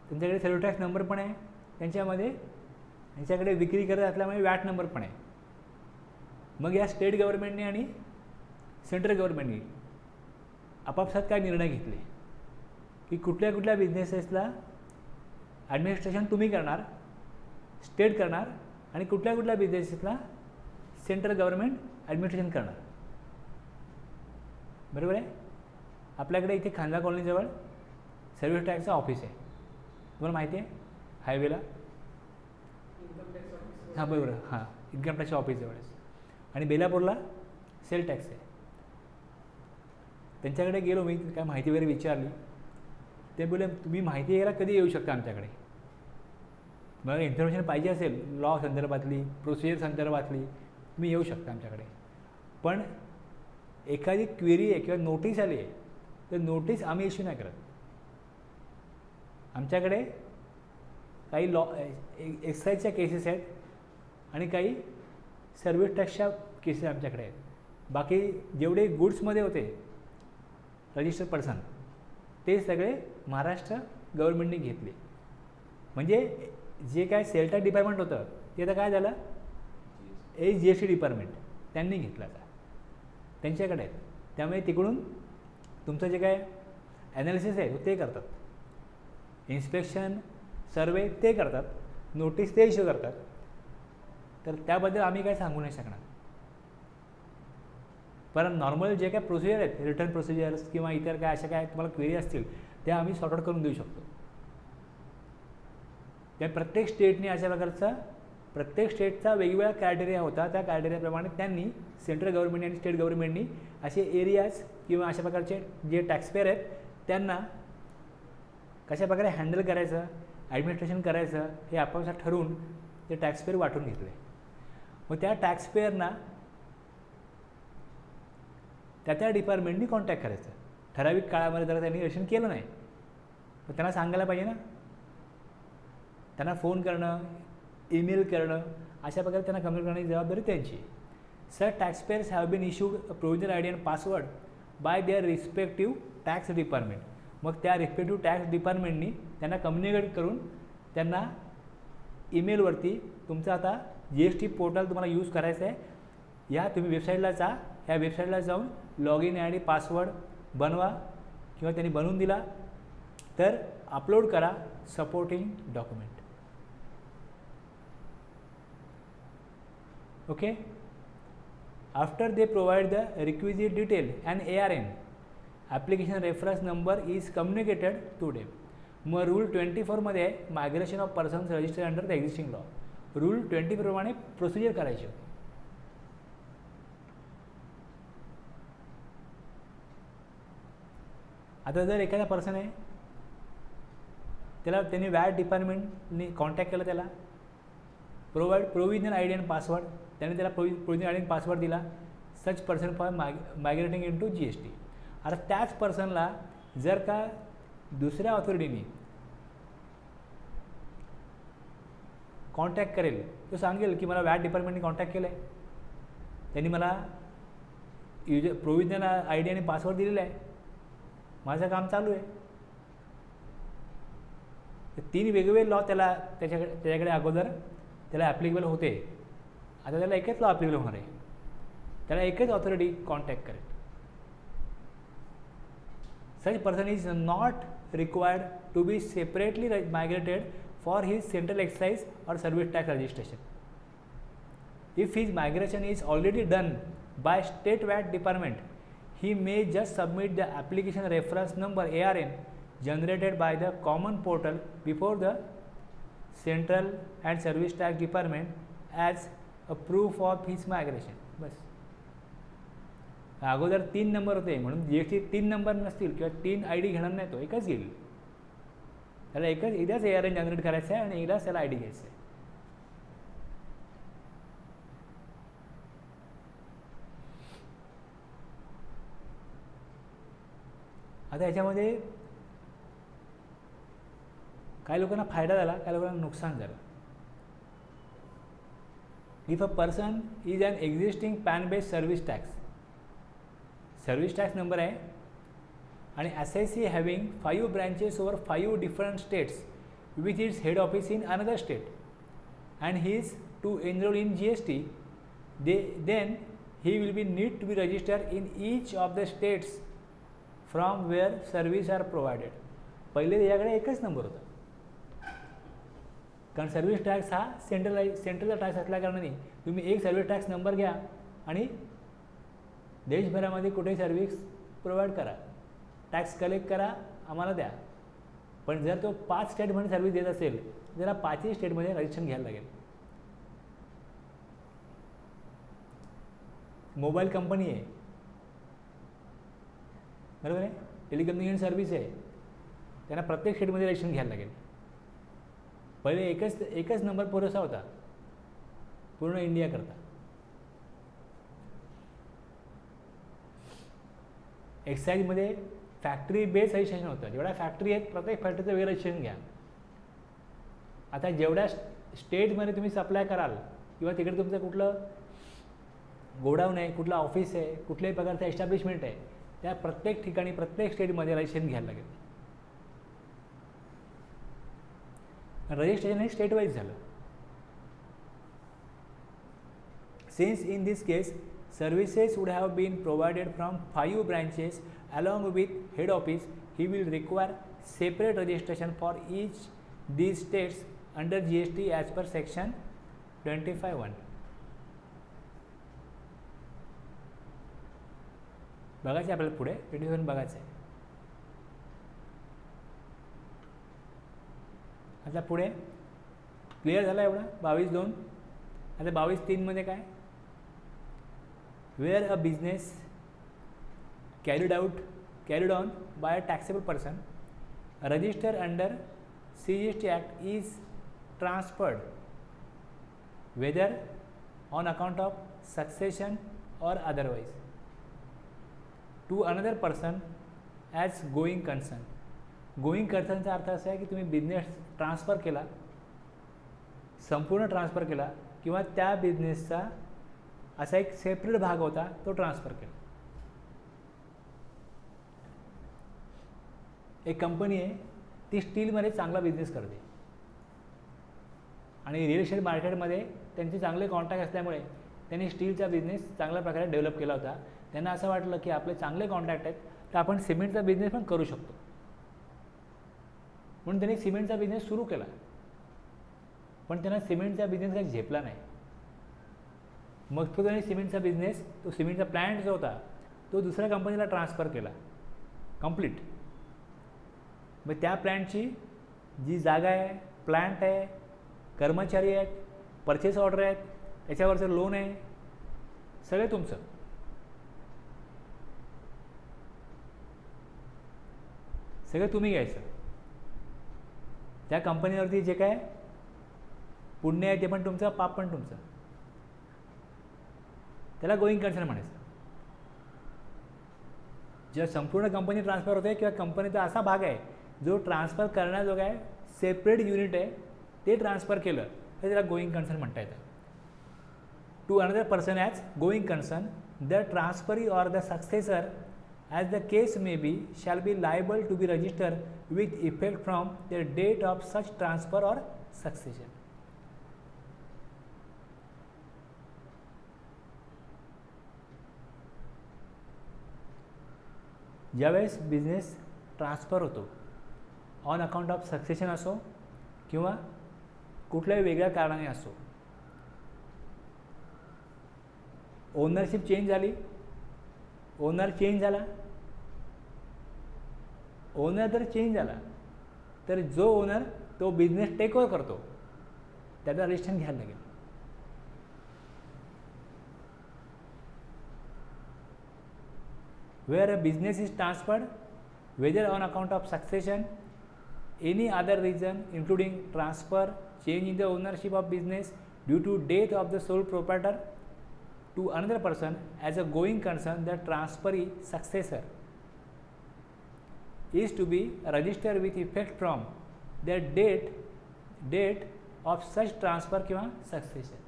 Speaker 1: त्यांच्याकडे सेल्फ टॅक्स नंबर पण आहे, त्यांच्याकडे विक्री करत असल्यामुळे वॅट नंबर पण आहे. मग या स्टेट गव्हर्नमेंटने आणि सेंट्रल गव्हर्नमेंटने आपापसात काय निर्णय घेतले की कुठल्या बिझनेसेसला ॲडमिनिस्ट्रेशन तुम्ही करणार, स्टेट करणार, आणि कुठल्या बिझनेसेसला सेंट्रल गव्हर्नमेंट ॲडमिनिस्ट्रेशन करणार. बरोबर आहे. आपल्याकडे इथे खांदा कॉलनीजवळ सर्व्हिस टॅक्सचं ऑफिस आहे, तुम्हाला माहिती आहे, हायवेला. हां बरोबर, हां इन्कम टॅक्सच्या ऑफिसजवळच. आणि बेलापूरला सेल टॅक्स आहे. त्यांच्याकडे गेलो मी, काय माहिती वगैरे विचारली. ते बोले तुम्ही माहिती घ्यायला कधी येऊ शकता आमच्याकडे, मला इन्फॉर्मेशन पाहिजे असेल लॉ संदर्भातली, प्रोसिजर संदर्भातली, तुम्ही येऊ शकता आमच्याकडे. पण एखादी क्वेरी आहे किंवा नोटीस आली आहे तर नोटीस आम्ही इश्यू नाही करत. आमच्याकडे काही लॉ एक्साईजच्या केसेस आहेत आणि काही सर्व्हिस टॅक्सच्या केसेस आमच्याकडे आहेत. बाकी जेवढे गुड्समध्ये होते रजिस्टर्ड पर्सन ते सगळे महाराष्ट्र गव्हर्नमेंटने घेतले. म्हणजे जे काय सेल टॅक्स डिपार्टमेंट होतं ते आता काय झालं, GST डिपार्टमेंट त्यांनी घेतलं, आता त्यांच्याकडे आहेत. त्यामुळे तिकडून तुमचं जे काय ॲनालिसिस आहे ते करतात, इन्स्पेक्शन सर्वे ते करतात, नोटीस ते इश्यू करतात. तर त्याबद्दल आम्ही काय सांगू नाही शकणार. पण नॉर्मल जे काय प्रोसिजर आहेत, रिटर्न प्रोसिजर्स किंवा इतर काय अशा काय तुम्हाला क्वेरी असतील त्या आम्ही सॉर्ट आउट करून देऊ शकतो. त्या प्रत्येक स्टेटने अशा प्रकारचा, प्रत्येक स्टेटचा वेगवेगळा क्रायटेरिया होता. त्या क्रायटेरियाप्रमाणे त्यांनी सेंट्रल गव्हर्नमेंट आणि स्टेट गव्हर्नमेंटनी असे एरियाज किंवा अशा प्रकारचे जे टॅक्सपेअर आहेत त्यांना कशाप्रकारे हँडल करायचं, ॲडमिनिस्ट्रेशन करायचं हे आपापसात ठरवून ते टॅक्सपेअर वाटून घेतले. मग त्या टॅक्सपेअरना त्या डिपार्टमेंटनी कॉन्टॅक्ट करायचं. ठराविक काळामध्ये जर त्यांनी रजिस्ट्रेशन केलं नाही तर त्यांना सांगायला पाहिजे ना, त्यांना फोन करणं, ईमेल करणं, अशा प्रकारे त्यांना कम्युनिकेट करण्याची जबाबदारी त्यांची. Sir taxpayers have been issued a provisional I D and password by their respective tax department. मग त्या रिस्पेक्टिव्ह टॅक्स डिपार्टमेंटनी त्यांना कम्युनिकेट करून त्यांना ईमेलवरती तुमचं आता GST पोर्टल तुम्हाला यूज करायचं आहे, या तुम्ही वेबसाईटला जा, ह्या वेबसाईटला जाऊन लॉग इन आणि पासवर्ड बनवा किंवा त्यांनी बनवून दिला तर अपलोड करा supporting document. Okay. After they provide the requisite detail and ARN application reference number is communicated to them. मग रूल 24 मध्ये migration of persons registered under the existing law. Rule 20 प्रमाणे प्रोसिजर करायची होती. आता जर एखादा पर्सन आहे त्याला त्यांनी वॅट डिपार्टमेंटनी कॉन्टॅक्ट केलं, त्याला provisional I D and password, त्याने त्याला provisional I D and password दिला. Such person for migrating in to GST. आता त्याच पर्सनला जर का दुसऱ्या ऑथॉरिटीने कॉन्टॅक्ट करेल, तो सांगेल की मला वॅट डिपार्टमेंटने कॉन्टॅक्ट केलं आहे, त्यांनी मला प्रोव्हिजनल आय डी आणि पासवर्ड दिलेला आहे, माझं काम चालू आहे. तर 3 वेगवेगळे लॉ त्याच्याकडे अगोदर त्याला ॲप्लिकेबल होते. आता त्याला एकच लॉ ॲप्लिकेबल होणार आहे, त्याला एकच ऑथॉरिटी कॉन्टॅक्ट करेल. Such person is not required to be separately migrated for his central excise or service tax registration. If his migration is already done by state VAT department, he may just submit the application reference number ARN generated by the common portal before the central and service tax department as a proof of his migration. बस. अगोदर 3 number होते म्हणून GST 3 number नसतील किंवा 3 ID घेणार नाही, तो एकच घेईल. त्याला एकदाच ARN जनरेट करायचं आहे आणि एकदाच त्याला ID घ्यायचं आहे. आता याच्यामध्ये काही लोकांना फायदा झाला, काही लोकांना नुकसान झालं. If a person is an existing PAN based service tax number आहे आणि SIC having 5 branches over 5 different states with its head office in another state and he is to enroll in GST, then he will be need to be registered in each of the states from where service are provided. पहिले त्याच्याकडे एकच number होता, कारण service tax हा सेंट्रलचा tax असल्याकारणाने तुम्ही एक service tax number घ्या आणि देशभरामध्ये कुठेही सर्व्हिस प्रोव्हाइड करा, टॅक्स कलेक्ट करा, आम्हाला द्या. पण जर तो 5 स्टेटमध्ये सर्व्हिस देत असेल तर त्याला 5ही स्टेटमध्ये रजिस्ट्रेशन घ्यायला लागेल. मोबाईल कंपनी आहे, बरोबर आहे, टेलिकम्युनिकेशन सर्व्हिस आहे, त्यांना प्रत्येक स्टेटमध्ये रजिस्ट्रेशन घ्यायला लागेल. पहिले एकच नंबर पुरेसा होता पूर्ण इंडियाकरता. एक्साईजमध्ये फॅक्टरी बेस रजिस्ट्रेशन होतं, जेवढ्या फॅक्टरी आहेत प्रत्येक फॅक्टरीचं वेगळं रजिस्ट्रेशन घ्या. आता जेवढ्या स्टेटमध्ये तुम्ही सप्लाय कराल किंवा तिकडे तुमचं कुठलं गोडाऊन आहे, कुठलं ऑफिस आहे, कुठल्याही प्रकारचं एस्टॅब्लिशमेंट आहे, त्या प्रत्येक ठिकाणी प्रत्येक स्टेटमध्ये रजिस्ट्रेशन घ्यायला लागेल. रजिस्ट्रेशन हे स्टेट वाईज झालं. Since in this case services would have been provided from 5 branches along with head office, he will require separate registration for each these states under GST as per section 25(1). बघायचं आहे आपल्याला, पुढे 27 बघायचं आहे. आता पुढे clear झाला एवढा 22(2). आता 22(3) मध्ये काय, where a business carried on by a taxable person register under CGST Act is transferred whether on account of succession or otherwise to another person as going concern. Going कन्सर्नचा अर्थ असा आहे की तुम्ही बिझनेस ट्रान्सफर केला, संपूर्ण transfer केला, किंवा त्या बिझनेसचा असा एक सेपरेट भाग होता तो ट्रान्सफर केला. एक कंपनी आहे, ती स्टीलमध्ये चांगला बिझनेस करते आणि रिअल इस्टेट मार्केटमध्ये त्यांचे चांगले कॉन्टॅक्ट असल्यामुळे त्यांनी स्टीलचा बिझनेस चांगल्या प्रकारे डेव्हलप केला होता. त्यांना असं वाटलं की आपले चांगले कॉन्टॅक्ट आहेत तर आपण सिमेंटचा बिझनेस पण करू शकतो, म्हणून त्यांनी सिमेंटचा बिझनेस सुरू केला. पण त्यांना सिमेंटचा बिझनेस काही झेपला नाही. मग तो त्यांनी सिमेंटचा बिझनेस, तो सिमेंटचा प्लॅन्ट जो होता तो दुसऱ्या कंपनीला ट्रान्सफर केला कंप्लीट. मग त्या प्लॅन्टची जी जागा आहे, प्लॅन्ट आहे, कर्मचारी आहेत, परचेस ऑर्डर आहेत, त्याच्यावरचं लोन आहे, सगळे तुमचं. सगळं तुम्ही घ्यायचं. त्या कंपनीवरती जे काय पुण्य आहे ते पण तुमचं, पाप पण तुमचं. त्याला गोईंग कन्सर्न म्हणायचं. जेव्हा संपूर्ण कंपनी ट्रान्सफर होते किंवा कंपनीचा असा भाग आहे जो ट्रान्सफर करण्याजोगा आहे, सेपरेट युनिट आहे, ते ट्रान्सफर केलं तर त्याला गोईंग कन्सर्न म्हणता येतं. To another person as going concern, the transferee or the successor as the case may be shall be liable to be registered with effect from the date of such transfer or succession. ज्यावेळेस business transfer होतो, on account of succession असो किंवा कुठल्याही वेगळ्या कारणाने असो, ownership change झाली, owner change झाला, ओनर जर चेंज झाला तर जो ओनर तो बिझनेस टेक ओव्हर करतो त्याचा रजिस्ट्रेशन घ्यायला लागेल. where a business is transferred, whether on account of succession, any other reason including transfer, change in the ownership of business due to death of the sole proprietor to another person as a going concern, the transferee successor is to be registered with effect from the date of such transfer किंवा succession.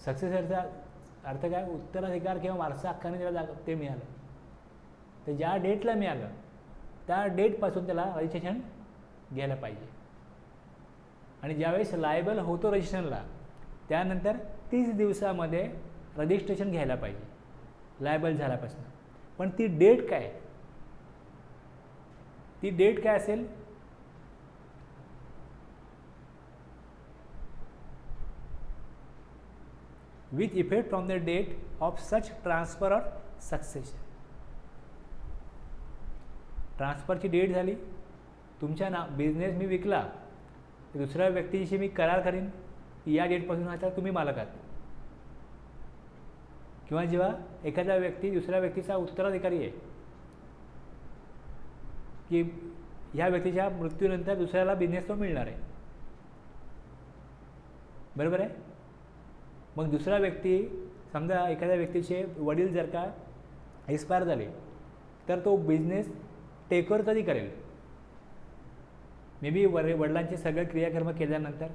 Speaker 1: सक्सेसरचा अर्थ काय, उत्तराधिकार किंवा वारसा हक्काने त्याला ते मिळालं, तर ज्या डेटला मिळालं त्या डेटपासून त्याला रजिस्ट्रेशन घ्यायला पाहिजे. आणि ज्यावेळेस लायबल होतो रजिस्ट्रेशनला त्यानंतर 30 दिवसामध्ये रजिस्ट्रेशन घ्यायला पाहिजे लायबल झाल्यापासून. पण ती डेट काय, ती डेट काय असेल, with effect from the date of such transfer or succession. ट्रान्सफरची डेट झाली, तुमच्या बिझनेस मी विकला, दुसऱ्या व्यक्तीशी मी करार करीन की या डेटपासून आता तुम्ही मालक आहात. किंवा जेव्हा एखादा व्यक्ती दुसऱ्या व्यक्तीचा उत्तराधिकारी आहे की ह्या व्यक्तीच्या मृत्यूनंतर दुसऱ्याला बिझनेस तो मिळणार आहे, बरोबर आहे. मग दुसरा व्यक्ती, समजा एखाद्या व्यक्तीचे वडील जर का एक्सपायर झाले तर तो बिझनेस टेकओव्हर कधी करेल, मे बी वडिलांचे सगळे क्रियाकर्म केल्यानंतर.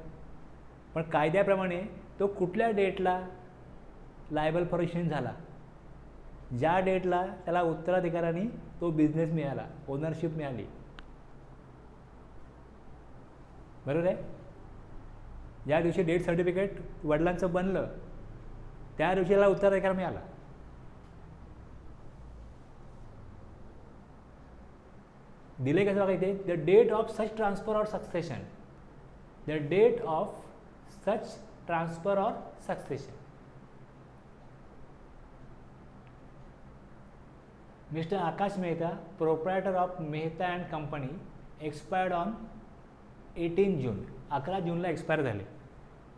Speaker 1: पण कायद्याप्रमाणे तो कुठल्या डेटला लायबल फॉर रजिस्ट्रेशन झाला, ज्या डेटला त्याला उत्तराधिकाऱ्यांनी तो बिझनेस मिळाला, ओनरशिप मिळाली, बरोबर आहे. ज्या दिवशी डेट सर्टिफिकेट वडिलांचं बनलं त्या दिवशी त्याला उत्तराधिकार मिळाला. दिले कसं बघा इथे, the date of such transfer or succession, the date of such transfer or succession. Mister Akash Mehta, proprietor of Mehta and company, expired on 18 June, 11 जूनला एक्सपायर झाले.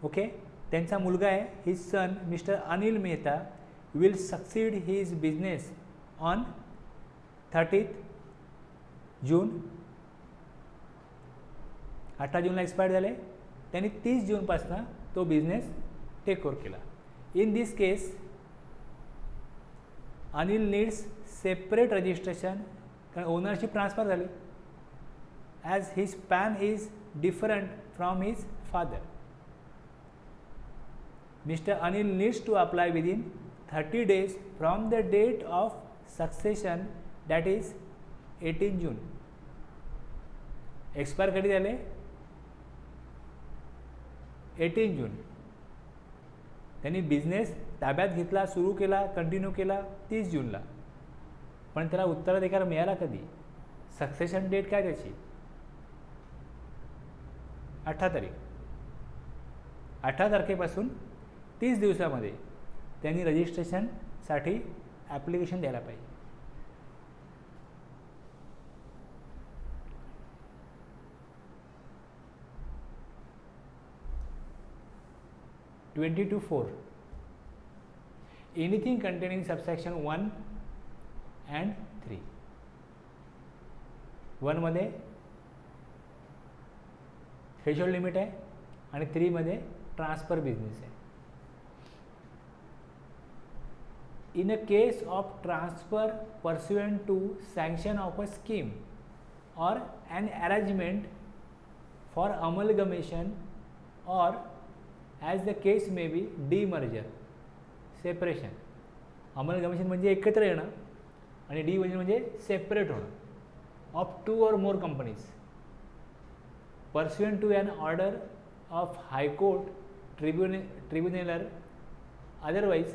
Speaker 1: ओके. त्यांचा मुलगा आहे, his son mister Anil Mehta will succeed his business on 30 June. 18 जूनला expire झाले, त्यांनी 30 जूनपासून तो बिझनेस टेक ओव्हर केला. In this case Anil needs separate registration, कारण ओनरशिप ट्रान्सफर झाली, as his pan is different from his father. Mr. Anil needs to apply within 30 days from the date of succession, that is 18 June. Expire कधी झाले, 18 जून. त्यांनी business ताब्यात घेतला, सुरू केला, continue केला 30 जूनला. पण त्याला उत्तराधिकार मिळाला कधी, सक्सेशन डेट काय त्याची, 18 तारीख. 18 तारखेपासून 30 दिवसामध्ये त्यांनी रजिस्ट्रेशनसाठी ॲप्लिकेशन द्यायला पाहिजे. (22)(4) एनिथिंग कंटेनिंग सबसेक्शन 1 and 3. 1 मध्ये थ्रेशोल्ड लिमिट आहे आणि 3 मध्ये ट्रान्सफर बिझनेस आहे. In a case of transfer pursuant to sanction of a scheme or an arrangement for amalgamation or as the case may be demerger, separation. Amalgamation म्हणजे एकत्र येणं आणि demerger म्हणजे सेपरेट होणं ऑफ 2 or more कंपनीज. Pursuant to an order of High Court tribunaler, otherwise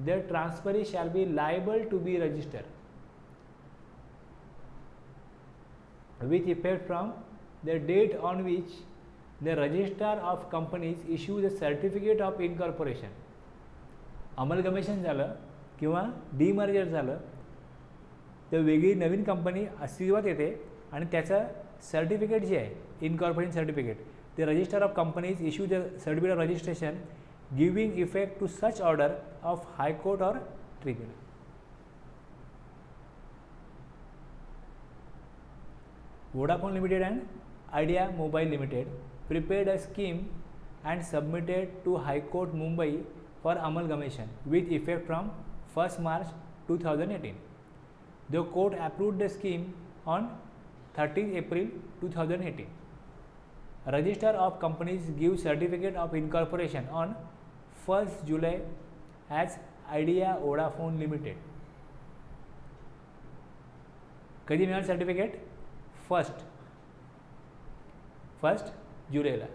Speaker 1: the transferee shall be liable to be registered with effect from the date on which the registrar of companies issues a certificate of incorporation. Amalgamation झालं किंवा demerger झालं तर वेगळी नवीन company अस्तित्वात येते आणि त्याचं certificate जे आहे इनकॉर्पोरेशन सर्टिफिकेट, ते register of companies issue the certificate of registration giving effect to such order of high court or tribunal. Vodafone Limited and Idea Mobile Limited prepared a scheme and submitted to High Court Mumbai for amalgamation with effect from 1st March 2018. The court approved the scheme on 13th April 2018. Register of companies give certificate of incorporation on 1st July as Idea Vodafone Limited. कधी मिळालं certificate? First जुलैला.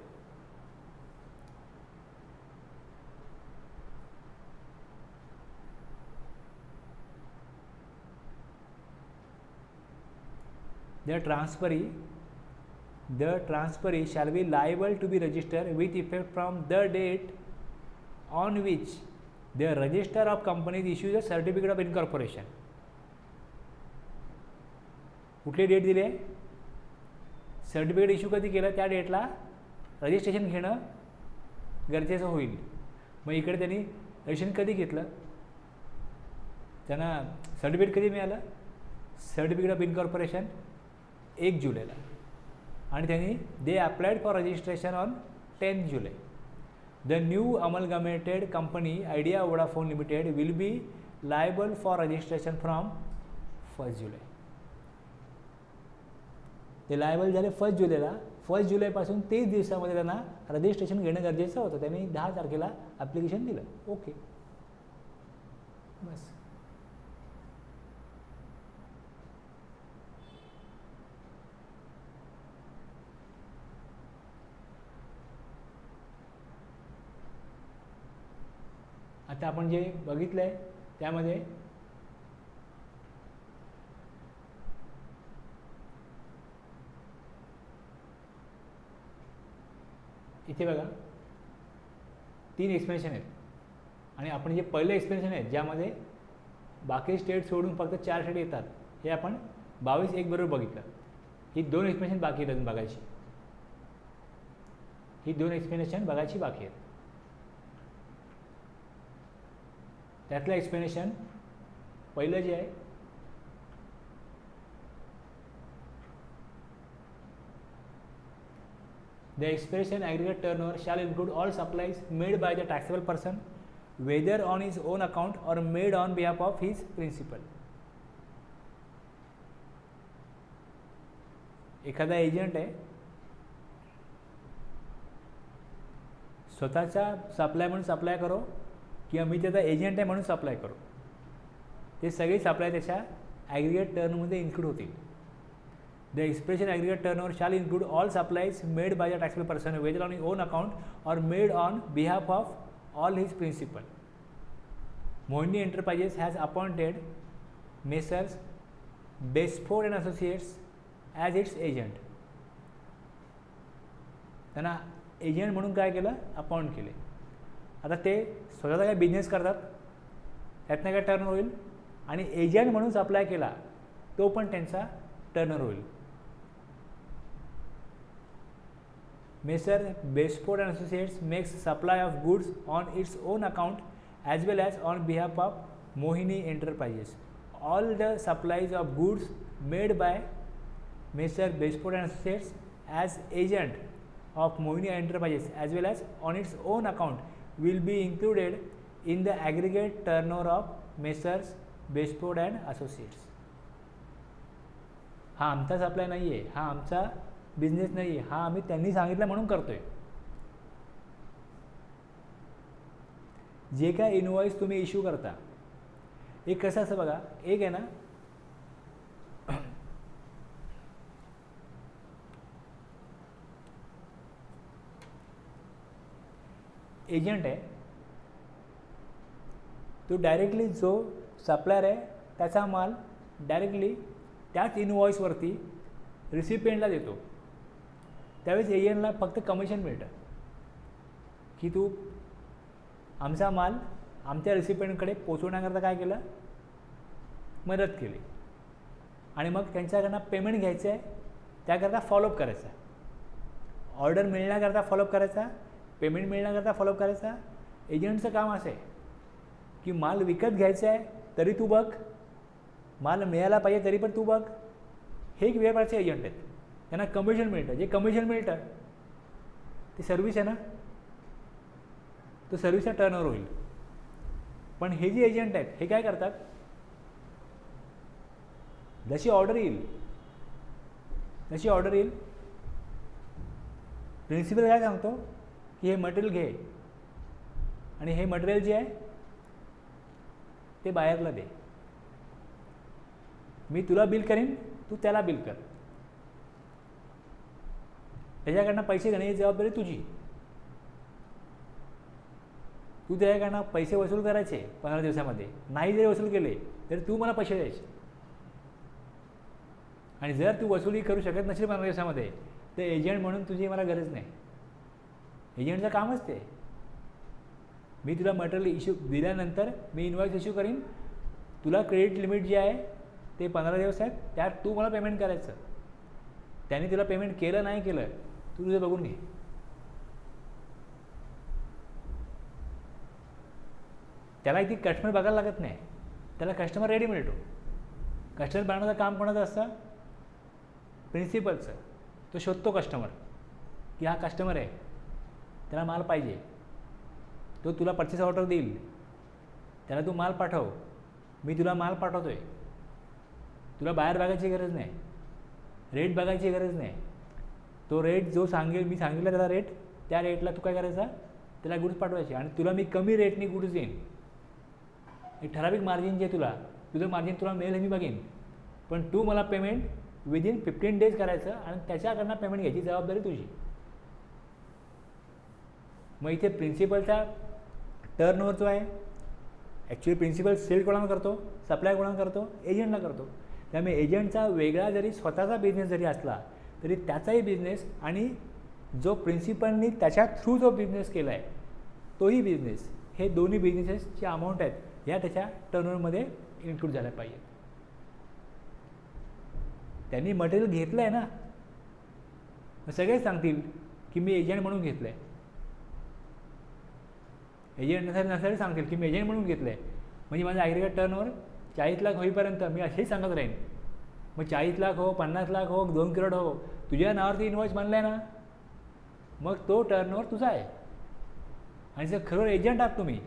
Speaker 1: The transferee shall be liable to be registered with effect from the date on which the register of companies issues a certificate of incorporation. कुठली date दिली आहे? Certificate issue कधी केलं त्या डेटला रजिस्ट्रेशन घेणं गरजेचं होईल. मग इकडे त्यांनी रजिस्ट्रेशन कधी घेतलं? त्यांना सर्टिफिकेट कधी मिळालं? सर्टिफिकेट ऑफ इनकॉर्पोरेशन 1 जुलैला. आणि त्यांनी they applied for registration on 10 July. The new amalgamated company Idea Vodafone limited will be liable for registration from 1st July. ते लायबल झाले 1st जुलैला. 1st जुलैपासून 30 दिवसामध्ये त्यांना रजिस्ट्रेशन घेणं गरजेचं होतं. त्यांनी 10 तारखेला ॲप्लिकेशन दिलं. ओके, बस. आता आपण जे बघितलं आहे त्यामध्ये इथे बघा 3 एक्सप्लेनेशन आहेत आणि आपण जे पहिले एक्सप्लेनेशन आहेत ज्यामध्ये बाकी स्टेट सोडून फक्त 4 स्टेट येतात हे आपण 22-1 बरोबर बघितलं. ही 2 एक्सप्लेनेशन बाकी आहेत बघायची. ही 2 एक्सप्लेनेशन बघायची बाकी आहेत. त्यातलं एक्सप्लेनेशन पहिलं जे आहे the expression aggregate turnover shall include all supplies made by the taxable person whether on his own account or made on behalf of his principal. एखादा एजंट आहे स्वतःचा सप्लाय म्हणून सप्लाय करो किंवा मी त्याचा एजंट आहे म्हणून सप्लाय करो, ते सगळे सप्लाय त्याच्या ॲग्रिगेट टर्नमध्ये इन्क्लूड होतील. The expression aggregate turnover shall include all supplies made by the taxable person whether on his own account or made on behalf of all his principal. Mohini Enterprises has appointed Messrs. Besford and Associates as its agent. त्यांना agent म्हणून काय केलं? Appoint केले. आता ते स्वतःचा काय business करतात त्यातनं काय टर्न होईल आणि एजंट म्हणून सप्लाय केला तो पण त्यांचा टर्नर होईल. Messrs. Besford and Associates makes supply of goods on its own account as well as on behalf of Mohini Enterprises. All the supplies of goods made by Messrs. Besford and Associates as agent of Mohini Enterprises as well as on its own account will be included in the aggregate turnover of Messrs. Besford and Associates. हा आमचा supply नाही आहे, हा आमचा business नाही आहे, हा आम्ही त्यांनी सांगितलं म्हणून करतोय. जे काय इनवॉइस तुम्ही इश्यू करता एक कसं असं बघा, एक आहे ना एजंट आहे तो डायरेक्टली जो सप्लायर आहे त्याचा माल डायरेक्टली त्याच इनवॉइसवरती रिसिपियंटला देतो. त्यावेळेस एजंटला फक्त कमिशन मिळतं की तू आमचा माल आमच्या रिसिपियंटकडे पोचवण्याकरता काय केलं, मदत केली. आणि मग त्यांच्याकडनं पेमेंट घ्यायचं आहे, त्याकरता फॉलोअप करायचा. ऑर्डर मिळण्याकरता फॉलोअप करायचा, पेमेंट मिळण्याकरता फॉलोअप करायचा. एजंटचं काम असं आहे की माल विकत घ्यायचा आहे तरी तू बघ, माल मिळायला पाहिजे तरी पण तू बघ. हे एक वेगळ्या प्रकारचे एजंट आहेत. त्यांना कमिशन मिळतं. जे कमिशन मिळतं ते सर्व्हिस आहे ना, तो सर्व्हिसचा टर्नओव्हर होईल. पण हे जे एजंट आहेत हे काय करतात, जशी ऑर्डर येईल प्रिन्सिपल काय सांगतो की हे मटेरियल घे आणि हे मटेरियल जे आहे ते बायरला दे. मी तुला बिल करीन, तू त्याला बिल कर. त्याच्याकडनं पैसे घेण्याची जबाबदारी तुझी. तू त्याच्याकडनं पैसे वसूल करायचे 15 दिवसामध्ये. नाही जरी वसूल केले तरी तू मला पैसे द्यायचे. आणि जर तू वसुली करू शकत नसेल 15 दिवसामध्ये तर एजंट म्हणून तुझी मला गरज नाही. एजंटचं कामच ते. मी तुला मटेरियल इश्यू दिल्यानंतर मी इन्व्हॉइस इश्यू करीन. तुला क्रेडिट लिमिट जे आहे ते 15 दिवस आहेत, त्यात तू मला पेमेंट करायचं. त्याने तुला पेमेंट केलं नाही केलं तू तुझं बघून घे. त्याला इथे कस्टमर बघायला लागत नाही, त्याला कस्टमर रेडी मिळतो. कस्टमर बनवण्याचं काम कोणाचं असतं, प्रिन्सिपलचं. तो शोधतो कस्टमर की हा कस्टमर आहे, त्याला माल पाहिजे. तो तुला परचेस ऑर्डर देईल, त्याला तू माल पाठव. मी तुला माल पाठवतो आहे. तुला बाहेर बघायची गरज नाही, रेट बघायची गरज नाही. तो रेट जो सांगेल, मी सांगितलं त्याला रेट, त्या रेटला तू काय करायचा, त्याला गुड्स पाठवायचे. आणि तुला मी कमी रेटनी गुड्स देईन. एक ठराविक मार्जिन जे तुझं मार्जिन तुला मिळेल हे मी बघेन. पण तू मला पेमेंट विदिन 15 days करायचं आणि त्याच्याकडनं पेमेंट घ्यायची जबाबदारी तुझी. मग इथे प्रिन्सिपलचा टर्नओव्हर जो आहे, ॲक्च्युली प्रिन्सिपल सेल कोणाला करतो, सप्लाय कोणाला करतो, एजंटला करतो. त्यामुळे एजंटचा वेगळा जरी स्वतःचा बिझनेस जरी असला तरी त्याचाही बिझनेस आणि जो प्रिन्सिपलनी त्याच्या थ्रू जो बिझनेस केला आहे तोही बिझनेस, हे दोन्ही बिझनेसेसचे अमाऊंट आहेत ह्या त्याच्या टर्नओव्हरमध्ये इन्क्लूड झाल्या पाहिजेत. त्यांनी मटेरियल घेतलं आहे ना, मग सगळेच सांगतील की मी एजंट म्हणून घेतलं आहे. एजंट नसेल सांगतील की मी एजंट म्हणून घेतलं आहे. म्हणजे माझं ॲग्रिगेट टर्नओव्हर 40 लाख होईपर्यंत मी असेही सांगत राहीन. मग 40 लाख हो, 50 लाख हो, 2 करोड हो, तुझ्या नावावरती इन्व्हॉइस बनला आहे ना, मग तो टर्नओव्हर तुझा आहे. आणि जर खरं एजंट आहात तुम्ही,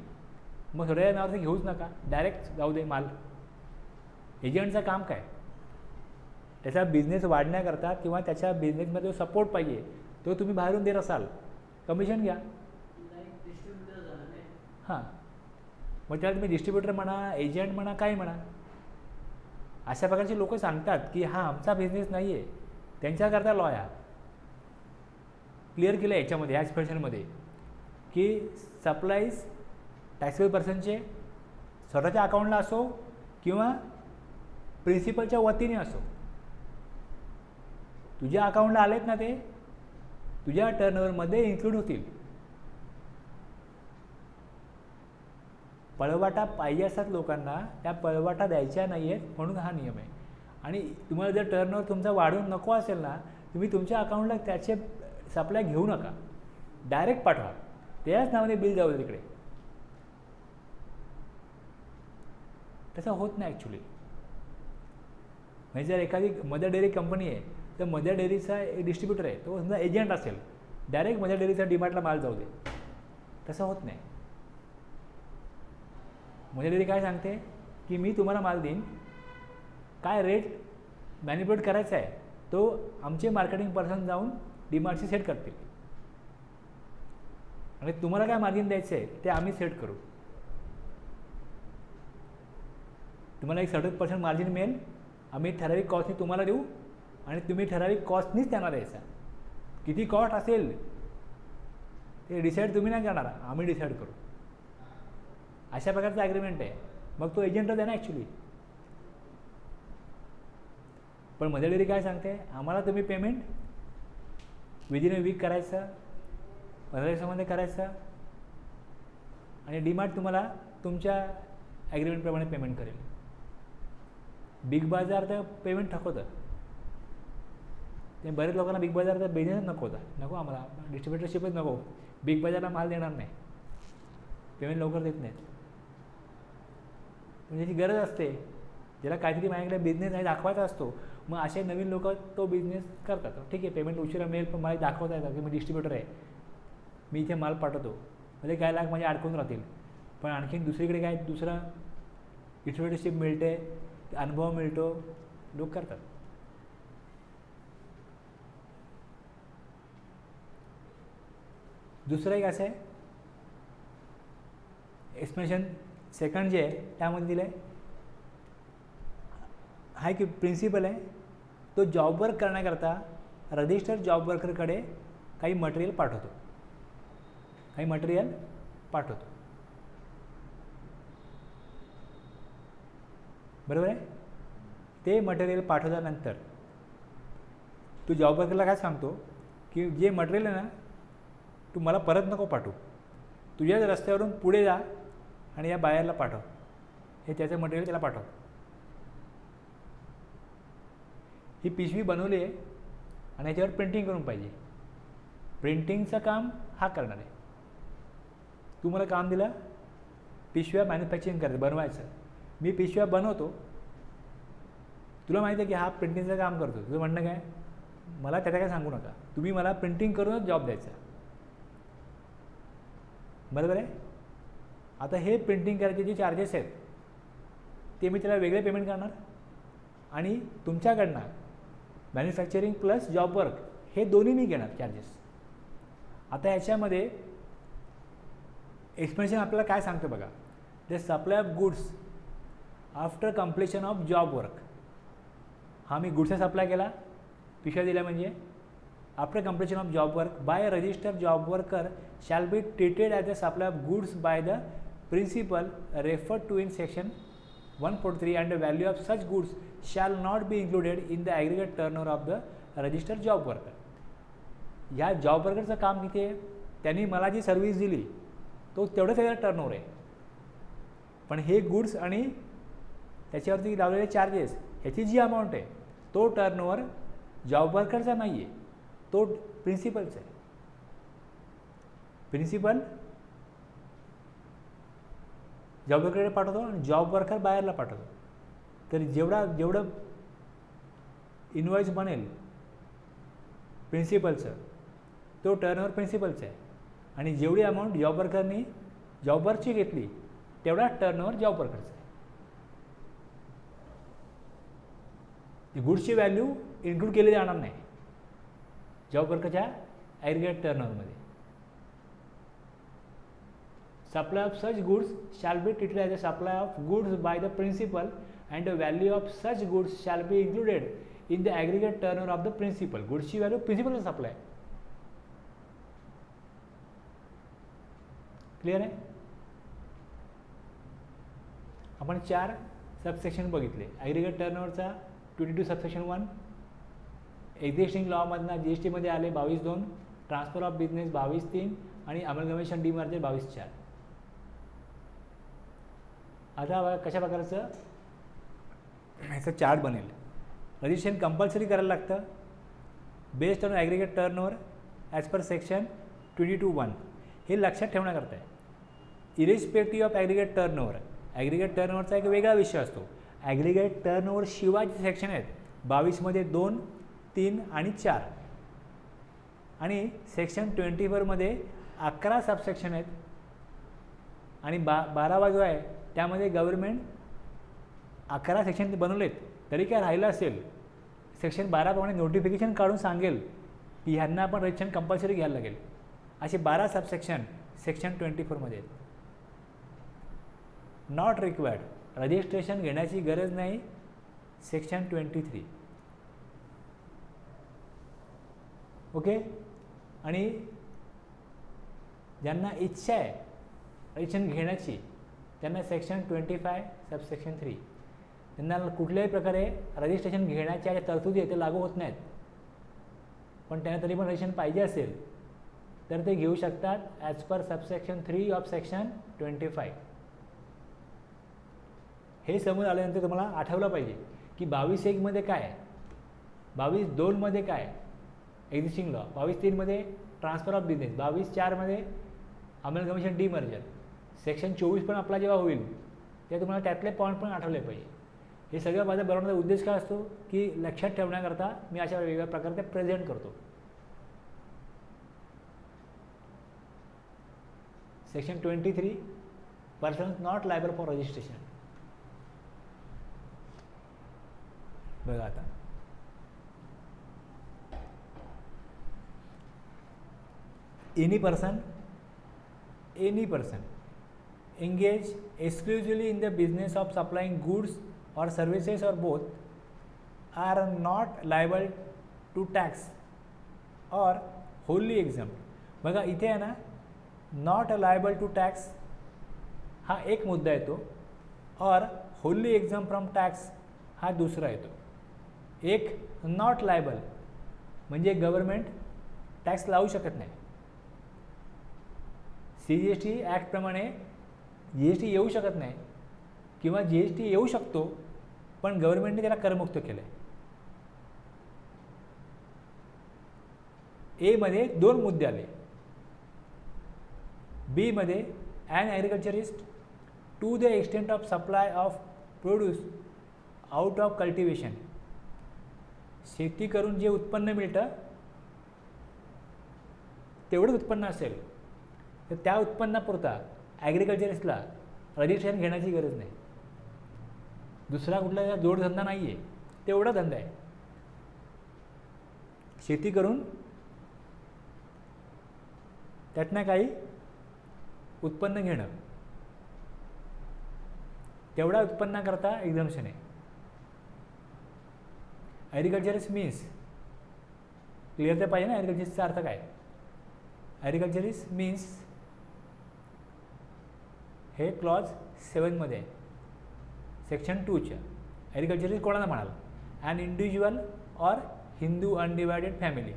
Speaker 1: मग खरं नावावरती घेऊच नका, डायरेक्ट जाऊ दे माल. एजंटचं काम काय, त्याचा बिझनेस वाढण्याकरता किंवा त्याच्या बिझनेसमध्ये जो सपोर्ट पाहिजे तो तुम्ही बाहेरून देत असाल, कमिशन घ्या. हां, मग त्याला तुम्ही डिस्ट्रीब्युटर म्हणा, एजंट म्हणा, काय म्हणा. अशा प्रकारचे लोक सांगतात की हा आमचा बिझनेस नाही आहे, त्यांच्याकरता लॉ आहे. क्लिअर केलं आहे याच्यामध्ये, ह्या एक्सप्रेशनमध्ये, की सप्लाईज टॅक्सेबल पर्सनचे स्वतःच्या अकाउंटला असो किंवा प्रिन्सिपलच्या वतीने असो, तुझ्या अकाउंटला आलेत ना ते तुझ्या टर्नओव्हरमध्ये इन्क्लूड होतील. पळवाटा पाहिजे असतात लोकांना, त्या पळवाटा द्यायच्या नाही आहेत म्हणून हा नियम आहे. आणि तुम्हाला जर टर्नओव्हर तुमचा वाढवून नको असेल ना, तुम्ही तुमच्या अकाउंटला त्याचे सप्लाय घेऊ नका, डायरेक्ट पाठवा. त्याच नावाने बिल जाऊ दे तिकडे. तसं होत नाही ॲक्च्युली. म्हणजे जर एखादी मदर डेअरी कंपनी आहे तर मदर डेअरीचा एक डिस्ट्रीब्युटर आहे, तो समजा एजंट असेल, डायरेक्ट मदर डेअरीचा डीमार्टला माल जाऊ दे, तसं होत नाही. मदर डेअरी काय सांगते की मी तुम्हाला माल देईन, काय रेट मॅनिप्युलेट करायचा आहे तो आमचे मार्केटिंग पर्सन जाऊन डीमार्टशी सेट करतील आणि तुम्हाला काय मार्जिन द्यायचं आहे ते आम्ही सेट करू. तुम्हाला एक 70% मार्जिन मिळेल, आम्ही ठराविक कॉस्टनी तुम्हाला देऊ आणि तुम्ही ठराविक कॉस्टनीच त्यांना द्यायचा. किती कॉस्ट असेल ते डिसाईड तुम्ही नाही करणार, आम्ही डिसाईड करू. अशा प्रकारचा ॲग्रीमेंट आहे. मग तो एजंटच आहे ना ॲक्च्युली. पण मदर डेअरी काय सांगते, आम्हाला तुम्ही पेमेंट विदिन अ वीक करायचं, 15 दिवसामध्ये करायचं आणि डीमार्ट तुम्हाला तुमच्या ॲग्रीमेंटप्रमाणे पेमेंट करेल. बिग बाजार तर पेमेंट थकवतं. ते बरेच लोकांना बिग बाजारचा बिझनेस नको होता, नको आम्हाला डिस्ट्रीब्युटरशिपच नको, बिग बाजारला माल देणार नाही, पेमेंट लवकर देत नाहीत. म्हणजे त्याची गरज असते, ज्याला काहीतरी माझ्याकडे बिझनेस आहे दाखवायचा असतो, मग असे नवीन लोक तो बिझनेस करतात. ठीक आहे, पेमेंट उशिरा मिळेल पण मला दाखवता येतं की मी डिस्ट्रीब्युटर आहे, मी इथे माल पाठवतो, म्हणजे काय लाख म्हणजे अडकून राहतील. पण आणखीन दुसरीकडे काय दुसरा डिस्ट्रीब्युटरशिप मिळते, अनुभव मिळतो, लोक करतात. दुसरं एक असं आहे एक्सप्लेनेशन सेकंड जे आहे त्यामध्ये दिलं आहे की प्रिन्सिपल आहे, तो जॉब वर्क करण्याकरता रजिस्टर जॉब वर्करकडे काही मटेरियल पाठवतो, बरोबर आहे. ते मटेरियल पाठवल्यानंतर तू जॉब वर्करला काय सांगतो की जे मटेरियल आहे ना तू मला परत नको पाठवू, तुझ्याच रस्त्यावरून पुढे जा आणि या बायरला पाठव, हे त्याचं मटेरियल त्याला पाठव. ही पिशवी बनवली आहे आणि याच्यावर प्रिंटिंग करून पाहिजे, प्रिंटिंगचं काम हा करणार आहे. तू मला काम दिलं पिशव्या मॅन्युफॅक्चरिंग करायचं, बनवायचं, मी पिशव्या बनवतो, तुला माहिती आहे की हा प्रिंटिंगचं काम करतो, तुझं म्हणणं काय, मला त्याला काय सांगू नका, तुम्ही मला प्रिंटिंग करूनच जॉब द्यायचा, बरोबर आहे. आता हे प्रिंटिंग करायचे जे चार्जेस आहेत ते मी त्याला वेगळे पेमेंट करणार आणि तुमच्याकडनं मॅन्युफॅक्चरिंग प्लस जॉब वर्क हे दोन्ही मी घेणार चार्जेस. आता ह्याच्यामध्ये एक्सप्लेनेशन आपल्याला काय सांगतं बघा, the supply of goods after completion of job work. हा मी गुड्सचा सप्लाय केला, पिशव्या दिल्या, म्हणजे after completion of job work by register job worker shall be treated as a supply of goods by the principal referred to in section 143 and the value of such goods shall not be included in the aggregate turnover of the registered job worker. या job वर्करचं काम किती आहे, त्यांनी मला जी service दिली तो तेवढंच त्याचा टर्नओव्हर आहे, पण हे गुड्स आणि त्याच्यावरती लावलेले चार्जेस ह्याची जी अमाऊंट आहे तो टर्नओव्हर जॉब वर्करचा नाही आहे, तो प्रिन्सिपलचा आहे. प्रिन्सिपल जॉब वर्करकडे पाठवतो आणि जॉब वर्कर बायरला पाठवतो. तर जेवढं इनवॉइस बनेल प्रिन्सिपलचं तो टर्नओव्हर प्रिन्सिपलचं आहे, आणि जेवढी अमाऊंट जॉब वर्करनी जॉब वर्कची घेतली तेवढा टर्नओव्हर जॉब वर्करचा आहे. गुड्सची व्हॅल्यू इन्क्लूड केली जाणार नाही जॉब वर्करच्या ॲग्रिगेट टर्नओव्हरमध्ये. Supply of such goods shall be treated as a supply of goods by the principal and the value of such goods shall be included in the aggregate turnover of the principal. Goods ची value प्रिन्सिपलला supply. Clear आहे. आपण 4 subsection बघितले. Aggregate टर्नओव्हरचा 22 subsection 1, existing लॉमधनं GST मध्ये आले 22(2), transfer of business 22(3) आणि amalgamation demerger 22(4). आता कशा प्रकारचं ह्याचं चार्ट बनेल. रजिस्ट्रेशन कंपल्सरी करायला लागतं based on aggregate turnover as per section 22(1). हे लक्षात ठेवण्याकरता आहे. Irrespective of aggregate turnover, aggregate टर्नओव्हरचा एक वेगळा विषय असतो. ॲग्रिगेट टर्नओव्हर शिवायचे सेक्शन आहेत 22 मध्ये 2, 3 आणि 4, आणि सेक्शन 24 मध्ये 11 सबसेक्शन आहेत, आणि 12वा जो आहे त्यामध्ये गव्हर्नमेंट 11 सेक्शन बनवलेत, तरी काय राहिलं असेल सेक्शन 12 प्रमाणे नोटिफिकेशन काढून सांगेल की ह्यांना आपण रजिस्ट्रेशन कंपल्सरी घ्यायला लागेल. असे 12 सबसेक्शन सेक्शन 24 मध्ये आहेत. नॉट रिक्वायर्ड, रजिस्ट्रेशन घेण्याची गरज नाही सेक्शन 23. ओके. आणि ज्यांना इच्छा आहे रजिस्ट्रेशन घेण्याची त्यांना सेक्शन 25 सबसेक्शन 3, त्यांना कुठल्याही प्रकारे रजिस्ट्रेशन घेण्याच्या ज्या तरतुदी आहेत ते लागू होत नाहीत, पण त्यांना तरी पण रजिस्ट्रेशन पाहिजे असेल तर ते घेऊ शकतात as per subsection 3 of section 25. हे समोर आल्यानंतर तुम्हाला आठवलं पाहिजे की 22(1) काय आहे, 22(2) काय existing law, 22(3) transfer of business, 22(4) amalgamation demerger, section 24 पण आपला जेव्हा होईल ते तुम्हाला त्यातले पॉईंट पण आठवले पाहिजे. हे सगळं माझा बनवण्याचा उद्देश काय असतो की लक्षात ठेवण्याकरता मी अशा वेगवेगळ्या प्रकारे ते प्रेझेंट करतो. Section 23 persons not liable for registration. बघा आता any person engage exclusively in the business of supplying goods or services or both are not liable to tax or wholly exempt. बघा इथे आहे ना, नॉट लायबल टू टॅक्स हा एक मुद्दा येतो और wholly exempt फ्रॉम टॅक्स हा दुसरा येतो. एक नॉट लायबल म्हणजे गव्हर्नमेंट टॅक्स लावू शकत नाही. CGST ॲक्टप्रमाणे GST येऊ शकत नाही किंवा GST येऊ शकतो पण गव्हर्नमेंटने त्याला करमुक्त केलं आहे. एमध्ये 2 मुद्दे आले. बीमध्ये an agriculturist to the extent of supply of produce out of cultivation. शेती करून जे उत्पन्न मिळतं तेवढंच उत्पन्न असेल तर त्या उत्पन्नापुरता ॲग्रिकल्चरिस्टला रजिस्ट्रेशन घेण्याची गरज नाही. दुसरा कुठला जोडधंदा नाही आहे, तेवढा धंदा आहे. शेती करून त्यातनं काही उत्पन्न घेणं, तेवढा उत्पन्नाकरता एक्झम्पशन आहे. ॲग्रिकल्चरिस्ट मीन्स क्लिअर तर पाहिजे ना, ॲग्रिकल्चरिस्टचा अर्थ काय. ॲग्रिकल्चरिस्ट मीन्स हे क्लॉज 7मध्ये आहे, सेक्शन 2च्या. ॲग्रिकल्चरिस्ट कोणाला म्हणाल, an individual or Hindu undivided family.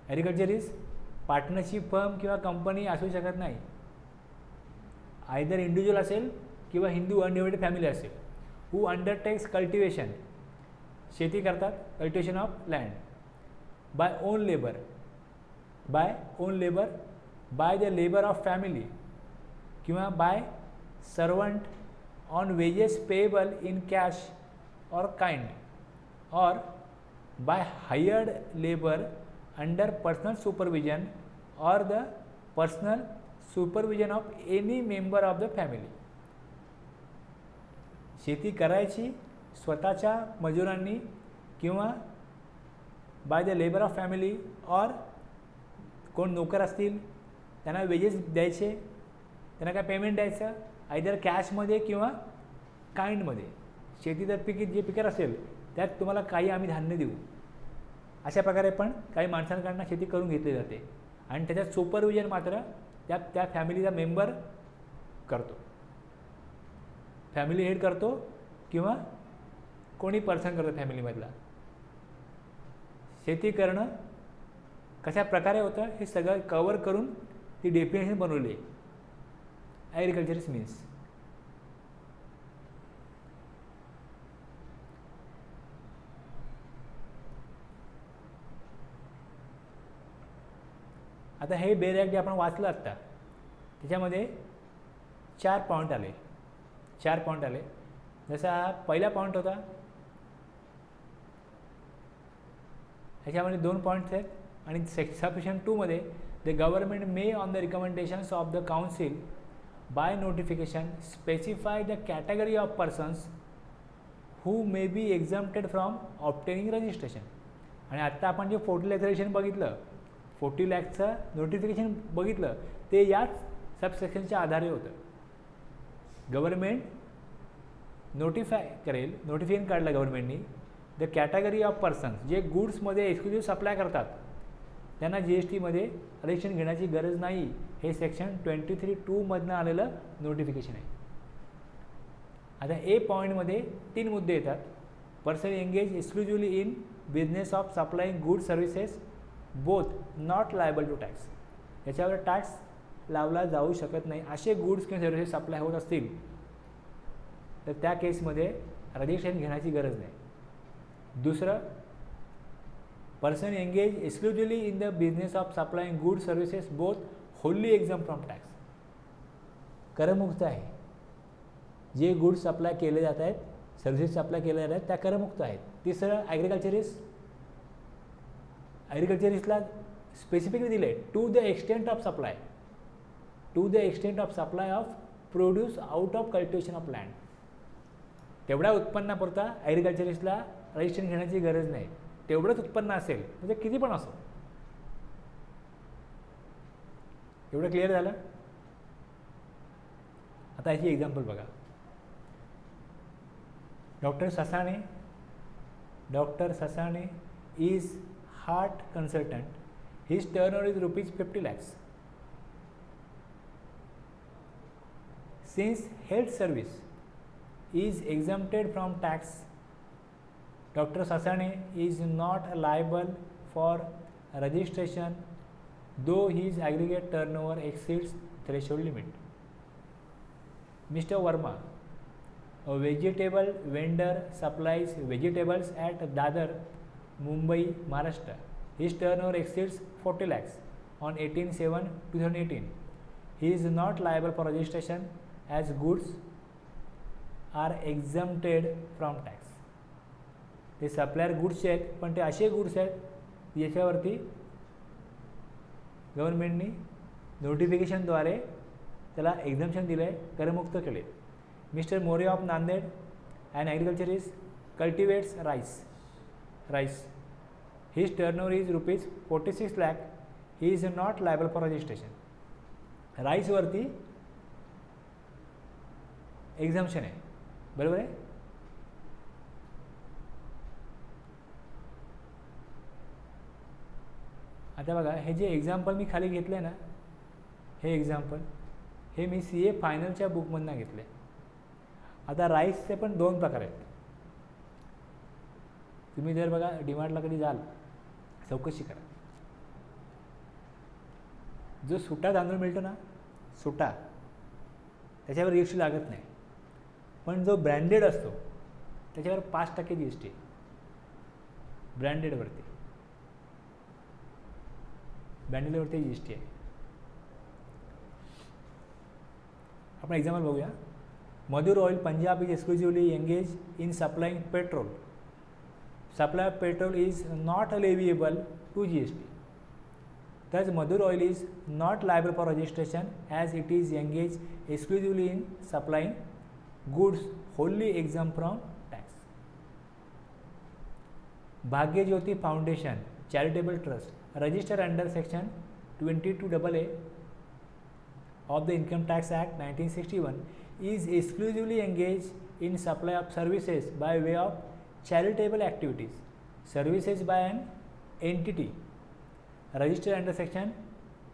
Speaker 1: Agriculturist partnership firm किंवा कंपनी असू शकत नाही. आयदर इंडिव्हिज्युअल असेल किंवा हिंदू अनडिवायडेड फॅमिली असेल. हू अंडरटेक्स कल्टिवेशन, शेती करतात, cultivation of land by own labour, by the labour of family किंवा by servant on wages payable in cash or kind or by hired labour under personal supervision or the personal supervision of any member of the family. शेती करायची स्वतःच्या मजुरांनी किंवा by the labour of family or कोण नोकर असतील त्यांना wedges द्यायचे, त्यांना काय पेमेंट द्यायचं आयदर कॅशमध्ये किंवा काइंडमध्ये. शेती जर जे पिकत असेल त्यात तुम्हाला काही आम्ही धान्य देऊ, अशा प्रकारे पण काही माणसांकडनं शेती करून घेतली जाते आणि त्याच्यात सुपरविजन मात्र त्या फॅमिलीचा मेंबर करतो, फॅमिली हेड करतो किंवा कोणी पर्सन करतो फॅमिलीमधला. शेती करणं कशा प्रकारे होतं हे सगळं कवर करून ती डेफिनेशन बनवली आहे ॲग्रिकल्चरिस्ट मीन्स. आता हे बेर ॲक्ट जे आपण वाचलं आत्ता त्याच्यामध्ये 4 पॉईंट आले. जसा पहिला पॉईंट होता ह्याच्यामध्ये 2 पॉईंट्स आहेत आणि सेक्शन 2मध्ये the government may on the recommendations of the council by notification specify the category of persons who may be exempted from obtaining registration. आणि आत्ता आपण जे 40 लाख रजिस्ट्रेशन बघितलं, 40 लाखचं नोटिफिकेशन बघितलं, ते याच सबसेक्शनच्या आधारे होतं. गव्हर्नमेंट नोटिफिकेशन काढलं गव्हर्नमेंटनी द कॅटेगरी ऑफ पर्सन्स जे गुड्समध्ये एक्सक्लुझिव्ह सप्लाय करतात त्यांना GSTमध्ये रजिस्ट्रेशन घेण्याची गरज नाही. हे सेक्शन 23(2) आलेलं नोटिफिकेशन आहे. आता ए पॉईंटमध्ये 3 मुद्दे येतात. Person engage exclusively in business of supplying good services both not liable to tax. याच्यावर टॅक्स लावला जाऊ शकत नाही असे गुड्स किंवा सर्व्हिसेस सप्लाय होत असतील तर त्या केसमध्ये रजिस्ट्रेशन घेण्याची गरज नाही. दुसरं, person engage exclusively in the business of supplying good services both होल्ली exam from tax. करमुक्त आहे. जे गुड्स सप्लाय केले जात आहेत, सर्व्हिसेस सप्लाय केल्या जात आहेत त्या करमुक्त आहेत. तिसरं, ॲग्रिकल्चरिस्टला स्पेसिफिकली दिलं आहे to the extent of supply, of produce out of cultivation of land. तेवढ्या उत्पन्नापुरता ॲग्रिकल्चरिस्टला रजिस्ट्रेशन घेण्याची गरज नाही. तेवढंच उत्पन्न असेल म्हणजे किती पण असो. एवढं क्लिअर झालं. आता याची एक्झाम्पल बघा. Doctor Sasane is heart consultant. His turnover is ₹50 lakhs. Since health service is exempted from tax, Dr. Sasane is not liable for registration though his aggregate turnover exceeds threshold limit. Mr. Verma, a vegetable vendor, supplies vegetables at Dadar, Mumbai, Maharashtra. His turnover exceeds 40 lakhs on 18/7/2018. He is not liable for registration as goods are exempted from tax. ते supplier गुड्सचे आहेत, पण ते असे goods आहेत याच्यावरती गव्हर्नमेंटनी नोटिफिकेशनद्वारे त्याला एक्झम्पशन दिलं आहे, करमुक्त केले. Mister More of Nanded, and agriculturist, cultivates rice. His turnover is ₹46 lakh. He is not liable for registration. राईसवरती एक्झम्पशन आहे, बरोबर आहे. आता बघा, हे जे एक्झाम्पल मी खाली घेतलं आहे ना, हे एक्झाम्पल हे मी CA फायनलच्या बुकमधून घेतलं आहे. आता राईसचे पण 2 प्रकार आहेत. तुम्ही जर बघा डीमार्टला कधी जाल, चौकशी करा. जो सुटा तांदूळ मिळतो ना, सुटा, त्याच्यावर GST लागत नाही. पण जो ब्रँडेड असतो त्याच्यावर 5% GST ब्रँडेडवरती GST आहे. आपण एक्झाम्पल बघूया. Madhur oil Punjab is exclusively engage in supplying petrol. Supply of petrol is not leviable to GST. Thus, Madhur Oil is not liable for registration as it is engaged exclusively in supplying goods wholly exempt from tax. Bhagya Jyoti Foundation Charitable Trust, registered under Section 22AA of the Income Tax Act 1961, is exclusively engaged in supply of services by way of charitable activities. Services by an entity registered under Section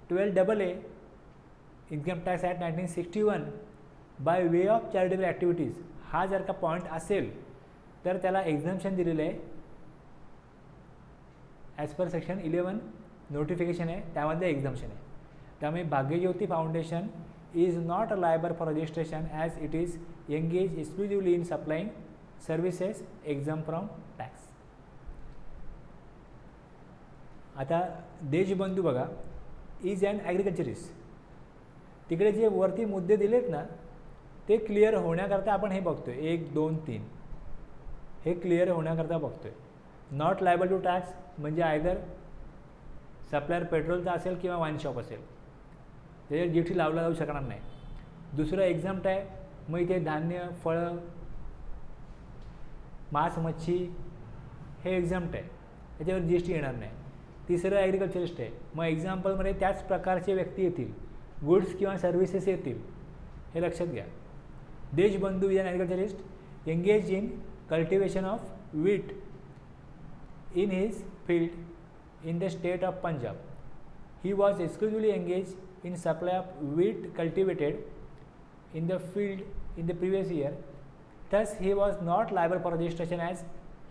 Speaker 1: 12AA Income Tax Act 1961 by way of charitable activities. हा जर का point असेल तर त्याला एक्झम्पशन दिलेलं आहे. As per section 11 notification आहे, त्यामध्ये एक्झम्पशन आहे. त्यामुळे Bhagyajyoti foundation is not liable for registration as it is engage exclusively in supplying services exempt from tax. आता देशबंधू बघा, इज अँड ॲग्रिकल्चरिस्ट. तिकडे जे वरती मुद्दे दिलेत ना, ते क्लिअर होण्याकरता आपण हे बघतोय. 1, 2, 3 हे क्लिअर होण्याकरता बघतोय. नॉट लायबल टू टॅक्स म्हणजे आयदर सप्लायर पेट्रोलचा असेल किंवा वाईन शॉप असेल, त्याच्यावर GST लावला जाऊ शकणार नाही. दुसरं एक्झाम्प्ट आहे, मग इथे धान्य, फळं, मांस, मच्छी हे एक्झाम्प्ट आहे, त्याच्यावर GST येणार नाही. तिसरं ॲग्रिकल्चरिस्ट आहे, मग एक्झाम्पलमध्ये त्याच प्रकारचे व्यक्ती येतील, गुड्स किंवा सर्व्हिसेस येतील, हे लक्षात घ्या. Deshbandhu is an agriculturist engage in cultivation of wheat in his field in the state of Punjab. He was exclusively engaged in supply of wheat cultivated in the field in the previous year. Thus, he was not liable for registration as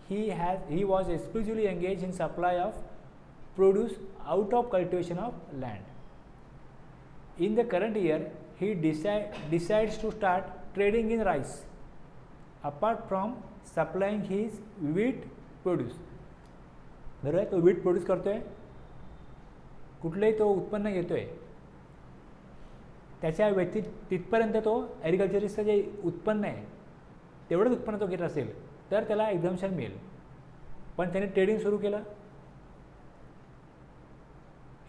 Speaker 1: he was exclusively engaged in supply of produce out of cultivation of land. In the current year, he decides to start trading in rice. Apart from supplying his wheat produce. बरोबर आहे, तो वीट produce करतो आहे, कुठलंही तो उत्पन्न घेतो आहे, त्याच्या तिथपर्यंत तो ॲग्रिकल्चरिस्टचं जे उत्पन्न आहे तेवढंच उत्पन्न तो घेत असेल तर त्याला एक्झम्पशन मिळेल. पण त्याने ट्रेडिंग सुरू केलं.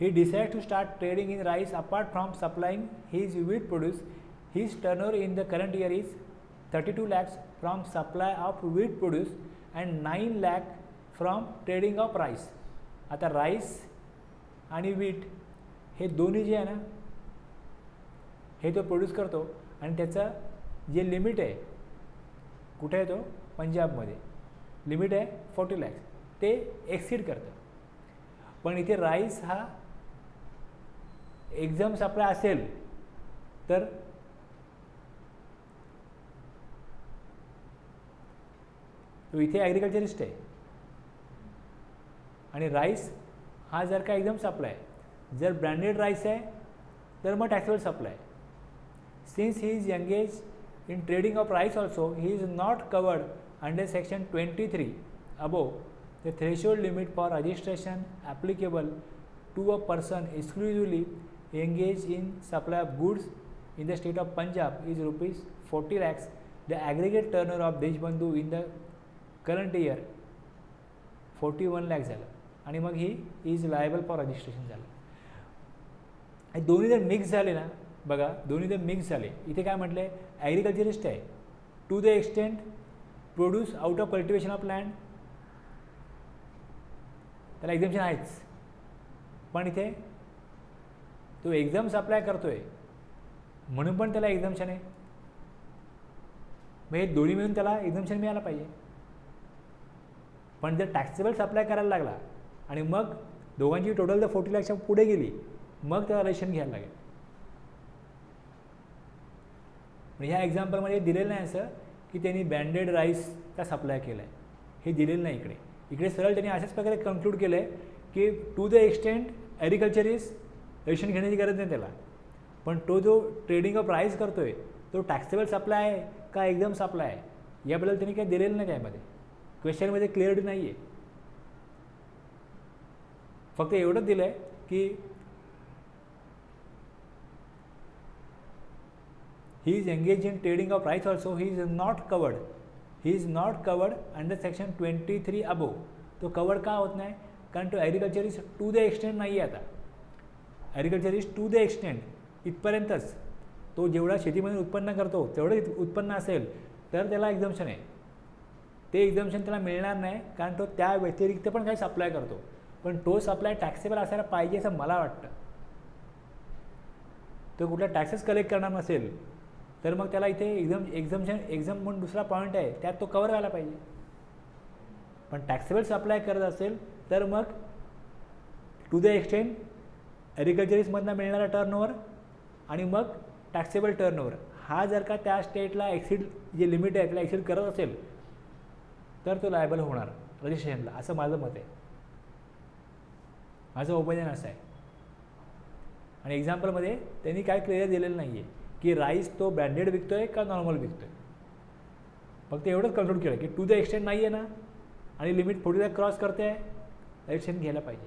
Speaker 1: He decide to start trading in rice apart from supplying his wheat produce. His turnover in the current year is 32 lakhs from supply of wheat produce and 9 lakh from trading of rice. आता rice आणि wheat हे दोन्ही जे आहे ना हे तो produce करतो आणि त्याचं जे लिमिट आहे कुठे आहे, तो पंजाबमध्ये लिमिट आहे 40 lakhs, ते एक्सीड करतं. पण इथे राईस हा एक्झाम सप्लाय असेल तर तो इथे ॲग्रिकल्चरिस्ट आहे आणि राईस हा जर का एक्झाम सप्लाय, जर ब्रँडेड राईस आहे तर मग taxable supply. Since he is engage in trading of rice also, he is not covered under section 23 above the threshold limit for registration applicable to a person exclusively engaged in supply of goods in the state of Punjab is rupees 40 lakhs. The aggregate turnover of Deshbandhu in the current year 41 lakhs झालं आणि मग he is liable for registration झालं. हे दोन्ही जर mix झाले ना, बघा दोन्ही जर मिक्स झाले, इथे काय म्हटलं आहे, ॲग्रिकल्चरिस्ट आहे to the extent produce out of cultivation of land, त्याला एक्झाम्पशन आहेच. पण इथे तो एक्झाम सप्लाय करतोय म्हणून पण त्याला एक्झाम्पशन आहे. मग हे दोन्ही मिळून त्याला एक्झाम्पशन मिळायला पाहिजे. पण जर टॅक्सेबल सप्लाय करायला लागला आणि मग दोघांची टोटल जर 40 lakhच्या पुढे गेली मग त्याला रजिस्ट्रेशन घ्यायला लागेल. ह्या एक्झाम्पलमध्ये दिलेलं नाही असं की त्यांनी ब्रँडेड राईसचा सप्लाय केला आहे, हे दिलेलं नाही. इकडे सरळ त्यांनी अशाच प्रकारे कन्क्लूड केलं आहे की टू द एक्सटेंट ॲग्रिकल्चरिस्ट रजिस्ट्रेशन घेण्याची गरज नाही त्याला. पण तो जो ट्रेडिंग ऑफ राईस करतो आहे तो टॅक्सेबल सप्लाय आहे का एक्झाम सप्लाय आहे याबद्दल त्यांनी काही दिलेलं नाही. त्यामध्ये क्वेश्चनमध्ये क्लिअरिटी नाही आहे. फक्त एवढंच दिलं आहे की he is engaged in trading of rice also, he is not covered under section 23 above. तो कवर्ड का होत नाही, कारण तो ॲग्रिकल्चरिस्ट टू द एक्सटेंट नाही आहे. आता ॲग्रिकल्चरिस्ट टू द एक्सटेंट इथपर्यंतच, तो जेवढा शेतीमध्ये उत्पन्न करतो तेवढं उत्पन्न असेल तर त्याला एक्झम्पशन आहे. ते एक्झम्पशन त्याला मिळणार नाही कारण तो त्या व्यतिरिक्त पण काही सप्लाय करतो. पण तो सप्लाय टॅक्सेबल असायला पाहिजे असं मला वाटतं. तो कुठल्या टॅक्सेस कलेक्ट करणार नसेल तर मग त्याला इथे एक्झाम म्हणून दुसरा पॉईंट आहे त्यात तो कवर व्हायला पाहिजे. पण टॅक्सेबल सप्लाय करत असेल तर मग टू द एक्सटेंट ॲग्रिकल्चरिस्टमधनं मिळणारा टर्नओव्हर आणि मग टॅक्सेबल टर्नओव्हर हा जर का त्या स्टेटला एक्सिड जे लिमिट आहे त्याला एक्सिड करत असेल तर तो लायबल होणार रजिस्ट्रेशनला, असं माझं मत आहे. माझं ओपिनियन असं आहे. आणि एक्झाम्पलमध्ये त्यांनी काय क्लिअर दिलेलं नाही आहे की राईस तो ब्रँडेड विकतो आहे का नॉर्मल विकतो आहे. फक्त एवढंच कन्क्लूड केलं की टू द एक्सटेंट नाही आहे ना आणि लिमिट 40 lakh क्रॉस करते आहे, रजिस्ट्रेशन घ्यायला पाहिजे.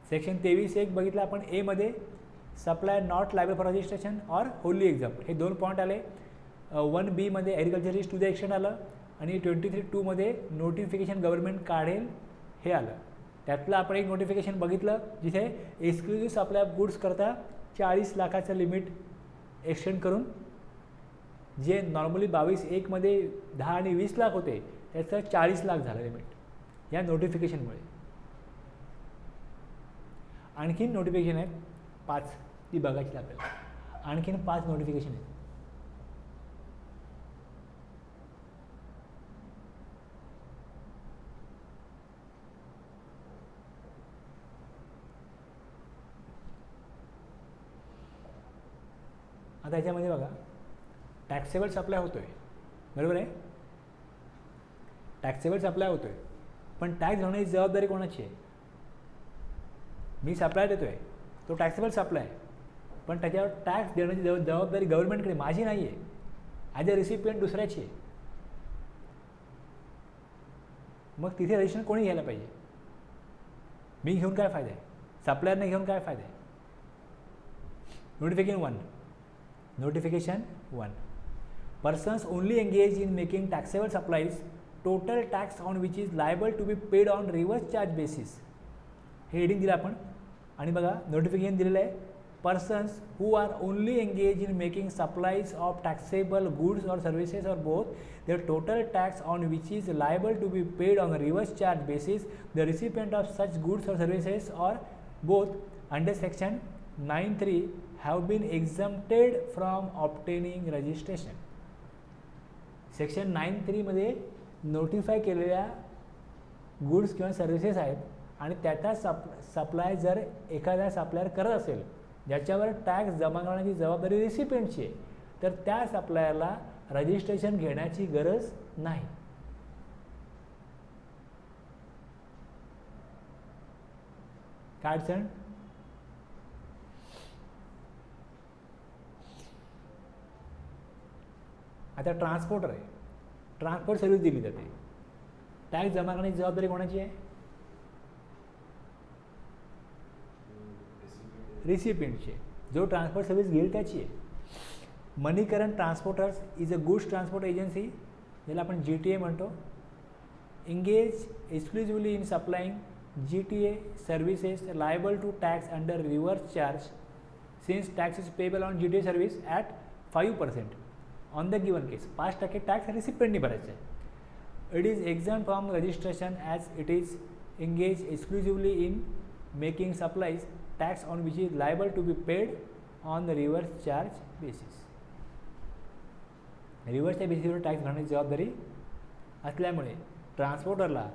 Speaker 1: सेक्शन 23(1) बघितलं आपण एमध्ये supply not liable for registration और होली एक्झाम, हे 2 पॉईंट आले. 1B मध्ये ॲग्रिकल्चरिस्ट टू द एक्सटेंट आलं आणि 23(2) मध्ये नोटिफिकेशन गव्हर्नमेंट काढेल हे आलं. त्यातलं आपण एक नोटिफिकेशन बघितलं जिथे एक्सक्लुझिव्ह सप्लाय ऑफ गुड्स करता 40 लाखाचं लिमिट एक्सटेंड करून, जे नॉर्मली 22(1) मध्ये 10 आणि 20 लाख होते त्याचं 40 लाख झालं लिमिट या नोटिफिकेशनमुळे. आणखीन नोटिफिकेशन आहेत 5, ती बघायची आपल्याला. आणखीन 5 नोटिफिकेशन आहेत. आता याच्यामध्ये बघा टॅक्सेबल सप्लाय होतो आहे, बरोबर आहे. टॅक्सेबल सप्लाय होतो आहे पण टॅक्स भरण्याची जबाबदारी कोणाची आहे. मी सप्लाय देतो आहे तो टॅक्सेबल सप्लाय आहे पण त्याच्यावर टॅक्स देण्याची जबाबदारी गव्हर्नमेंटकडे, माझी नाही आहे. ॲज अ रिसिपियंट दुसऱ्याची आहे. मग तिथे रजिस्ट्रेशन कोणी घ्यायला पाहिजे? मी घेऊन काय फायदा आहे? सप्लायरने घेऊन काय फायदा आहे? Notification 1. Persons only engaged in making taxable supplies, total tax on which is liable to be paid on reverse charge basis. हे हेडिंग दिलं आपण आणि बघा नोटिफिकेशन दिलेलं आहे. Persons who are only engaged in making supplies of taxable goods or services or both, their total tax on which is liable to be paid on a reverse charge basis, the recipient of such goods or services or both under section 9(3) have been exempted from obtaining registration. Section 9(3) मध्ये notify केलेल्या goods किंवा services आहेत आणि त्याचा supply जर एखादा supplier करत असेल ज्याच्यावर टॅक्स जमा करण्याची जबाबदारी रिसिपियंटची आहे, तर त्या सप्लायरला रजिस्ट्रेशन घेण्याची गरज नाही. काय अडचण? आता ट्रान्सपोर्टर आहे, ट्रान्सपोर्ट सर्व्हिस दिली जाते, टॅक्स जमा करण्याची जबाबदारी कोणाची आहे? रिसिपियंटची आहे. जो ट्रान्सपोर्ट सर्व्हिस घेईल त्याची आहे. Money current transporters is a goods transport agency, ज्याला आपण GTA म्हणतो, engage exclusively in supplying GTA services liable to tax under reverse charge since tax is payable on GTA service at 5% on the given case. 5% tax रिसिपियंटनी भरायचा आहे. It is exempt from registration as it is engage exclusively in making supplies tax on which is liable to be paid on the reverse charge basis. रिव्हर्सच्या बेसिसवर tax भरण्याची जबाबदारी असल्यामुळे ट्रान्सपोर्टरला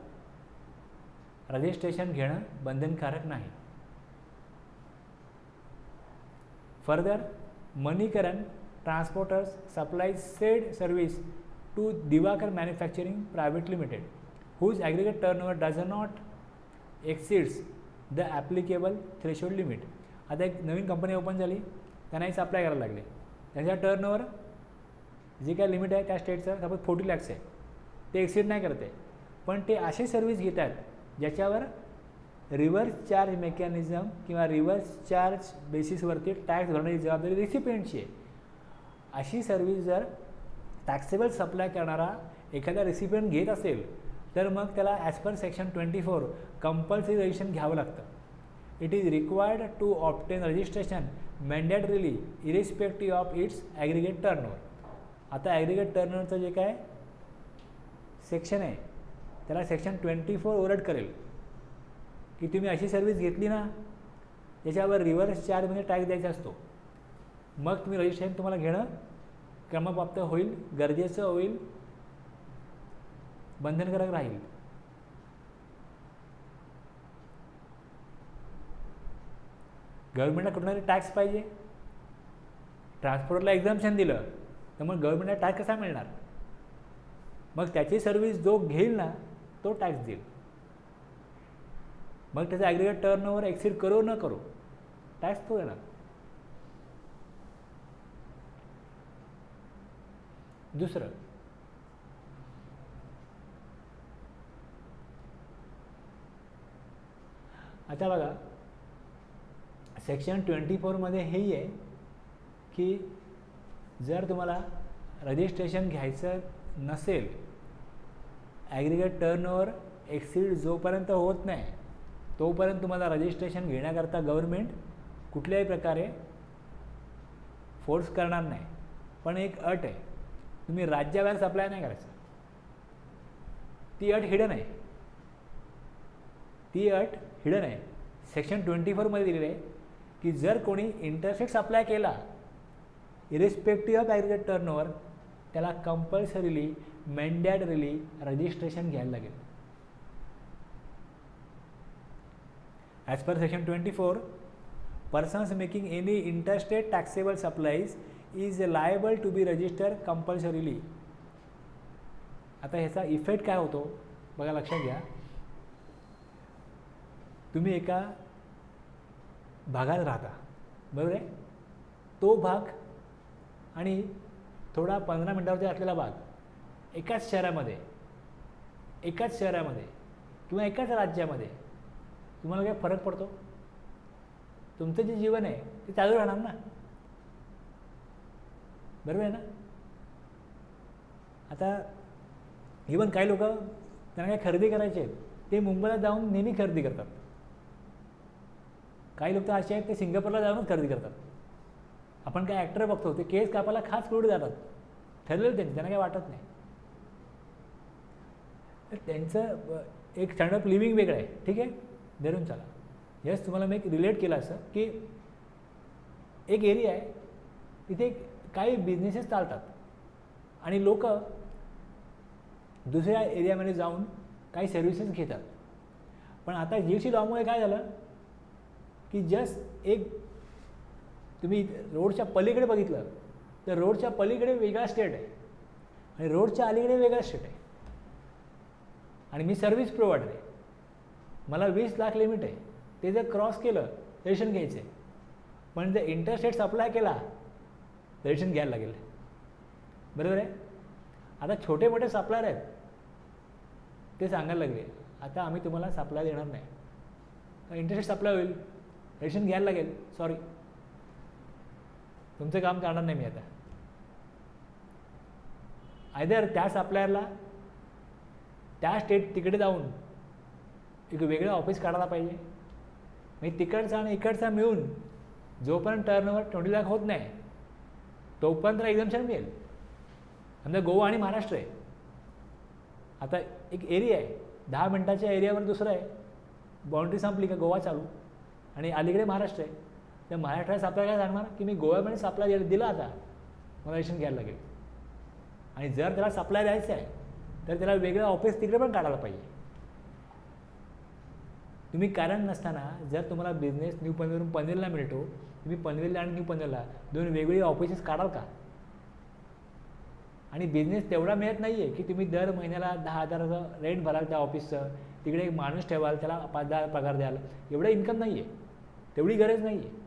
Speaker 1: registration घेणं बंधनकारक नाही. Further, money current transporters supplies said service to Diwakar manufacturing private limited who aggregate turnover does not exceeds the applicable threshold limit. आता एक नवीन कंपनी ओपन झाली, त्यांनाही सप्लाय करायला लागले, त्यांच्या टर्नओव्हर जे काय लिमिट आहे त्या स्टेटचं सपोज 40 lakhs आहे, ते एक्सिड नाही करते, पण ते असे सर्व्हिस घेत आहेत ज्याच्यावर रिव्हर्स चार्ज मेकॅनिझम किंवा रिव्हर्स चार्ज बेसिसवरती टॅक्स भरण्याची जबाबदारी रिसिपियंटची आहे. अशी सर्व्हिस जर टॅक्सेबल सप्लाय करणारा एखादा रिसिपियंट घेत असेल तर मग त्याला as per section 24 compulsory registration घ्यावं लागतं. It is required to obtain registration mandatorily irrespective of its aggregate turnover. आता ॲग्रिगेट टर्नओव्हरचं जे काय सेक्शन आहे त्याला सेक्शन 24 ओरड करेल की तुम्ही अशी सर्व्हिस घेतली ना त्याच्यावर रिव्हर्स चार्जमध्ये टॅक्स द्यायचा असतो, मग तुम्ही रजिस्ट्रेशन तुम्हाला घेणं क्रमप्राप्त होईल, गरजेचं होईल, बंधनकारक राहील. गव्हर्नमेंटला कुठला टॅक्स पाहिजे, ट्रान्सपोर्टरला एक्झाम्पशन दिलं तर मग गव्हर्नमेंटला टॅक्स कसा मिळणार? मग त्याची सर्व्हिस जो घेईल ना तो टॅक्स देईल. मग त्याचा ॲग्रिगेट टर्नओव्हर एक्सिड करो न करो टॅक्स तो देणार. दुसरं, आता बघा सेक्शन 24 मध्ये हेही आहे की जर तुम्हाला रजिस्ट्रेशन घ्यायचं नसेल, ॲग्रिगेट टर्नओव्हर एक्सिड जोपर्यंत होत नाही तोपर्यंत तुम्हाला रजिस्ट्रेशन घेण्याकरता गव्हर्नमेंट कुठल्याही प्रकारे फोर्स करणार नाही. पण एक अट आहे, तुम्ही राज्याबाहेर सप्लाय नाही करायचं. ती अट हिडन आहे, सेक्शन 24 मध्ये दिलेली आहे की जर कोणी इंटरस्टेट सप्लाय केला इरिस्पेक्टिव्ह ऑफ ॲग्रिगेट टर्नओव्हर त्याला कंपल्सरीली मॅन्डेटरीली रजिस्ट्रेशन घ्यायला लागेल. As per section 24, persons making any interstate taxable supplies is liable to be register compulsorily. आता ह्याचा इफेक्ट काय होतो बघा, लक्षात घ्या. तुम्ही एका भागात राहता, बरोबर आहे, तो भाग आणि थोडा 15 मिनिटावरती असलेला भाग एकाच शहरामध्ये किंवा एकाच राज्यामध्ये तुम्हाला काय फरक पडतो? तुमचं जे जीवन आहे ते चालू राहणार ना, बरोबर आहे ना? आता इवन काही लोक त्यांना काय खरेदी करायचे आहेत ते मुंबईला जाऊन नेहमी खरेदी करतात. काही लोक तर असे आहेत ते सिंगापूरला जाऊनच खरेदी करतात. आपण काय ॲक्टर बघतो ते केस कापायला खास कुठे जातात, ठरलेलं त्यांना काही वाटत नाही. तर त्यांचं एक स्टँडर्ड ऑफ लिव्हिंग वेगळं आहे, ठीक आहे, धरून चला. यस, तुम्हाला मी एक रिलेट केलं असं की एक एरिया आहे तिथे काही बिझनेसेस चालतात आणि लोक दुसऱ्या एरियामध्ये जाऊन काही सर्व्हिसेस घेतात. पण आता GST लॉमुळे काय झालं की जस्ट एक तुम्ही रोडच्या पलीकडे बघितलं तर रोडच्या पलीकडे वेगळा स्टेट आहे आणि रोडच्या अलीकडे वेगळा स्टेट आहे आणि मी सर्व्हिस प्रोव्हायडर आहे. मला 20 लाख लिमिट आहे, ते जर क्रॉस केलं रेशन घ्यायचं आहे. पण जर इंटरस्टेट सप्लाय केला रेशन घ्यायला लागेल, बरोबर आहे? आता छोटे मोठे सप्लायर आहेत ते सांगायला लागले आता आम्ही तुम्हाला सप्लाय देणार नाही, इंटरस्टेट सप्लाय होईल, रेशन घ्यायला लागेल, सॉरी तुमचं काम करणार नाही मी. आता आयदर त्या सप्लायरला त्या स्टेट तिकडे जाऊन एक वेगळं ऑफिस काढायला पाहिजे, म्हणजे तिकडचा आणि इकडचा मिळून जोपर्यंत टर्नओव्हर 20 लाख होत नाही तोपर्यंत एक्झम्पशन मिळेल. समजा गोवा आणि महाराष्ट्र आहे, आता एक एरिया आहे 10 मिनिटाच्या एरियावर दुसरं आहे, बाउंड्री संपली का गोवा चालू आणि अलीकडे महाराष्ट्र आहे. तर महाराष्ट्रात सप्लाय काय सांगणार की मी गोव्यामध्ये सप्लाय दिला, आता मला रेशन घ्यायला लागेल. आणि जर त्याला सप्लाय द्यायचं आहे तर त्याला वेगळं ऑफिस तिकडे पण काढायला पाहिजे. तुम्ही कारण नसताना जर तुम्हाला बिझनेस न्यू पनवेलवरून पनवेलला मिळतो, तुम्ही पनवेलला आणि न्यू पनवेलला 2 वेगवेगळी ऑफिसेस काढाल का? आणि बिझनेस तेवढा मिळत नाही आहे की तुम्ही दर महिन्याला 10,000 रेंट भराल त्या ऑफिसचं, तिकडे एक माणूस ठेवाल, त्याला 5,000 पगार द्याल, एवढं इन्कम नाही आहे, तेवढी गरज नाही आहे.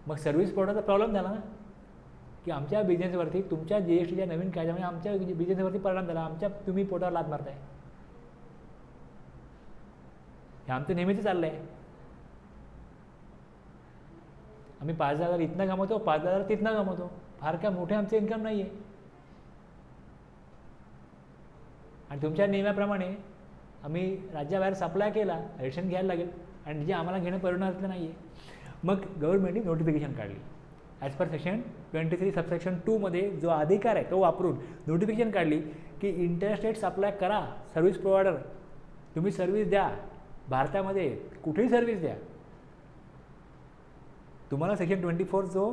Speaker 1: मग सर्व्हिस प्रोव्हायडरचा प्रॉब्लेम झाला ना की आमच्या बिझनेसवरती तुमच्या GSTच्या नवीन कायद्यामुळे आमच्या बिझनेसवरती परिणाम झाला, आमच्या तुम्ही पोटावर लाद मारताय. हे आमचं नेहमीच चाललं आहे. आम्ही 5,000 इथनं कमवतो, 5,000 तिथनं कमवतो, फार काय मोठे आमचे इन्कम नाही आहे. आणि तुमच्या नियमाप्रमाणे आम्ही राज्याबाहेर सप्लाय केला, रेशन घ्यायला लागेल आणि जे आम्हाला घेणं परवडणारं नाही आहे. मग गव्हर्नमेंटने नोटिफिकेशन काढली ॲज पर सेक्शन 23 सबसेक्शन 2 मध्ये जो अधिकार आहे तो वापरून नोटिफिकेशन काढली की इंटरस्टेट सप्लाय करा, सर्व्हिस प्रोव्हायडर तुम्ही सर्व्हिस द्या, भारतामध्ये कुठेही सर्व्हिस द्या. तुम्हाला सेक्शन 24 जो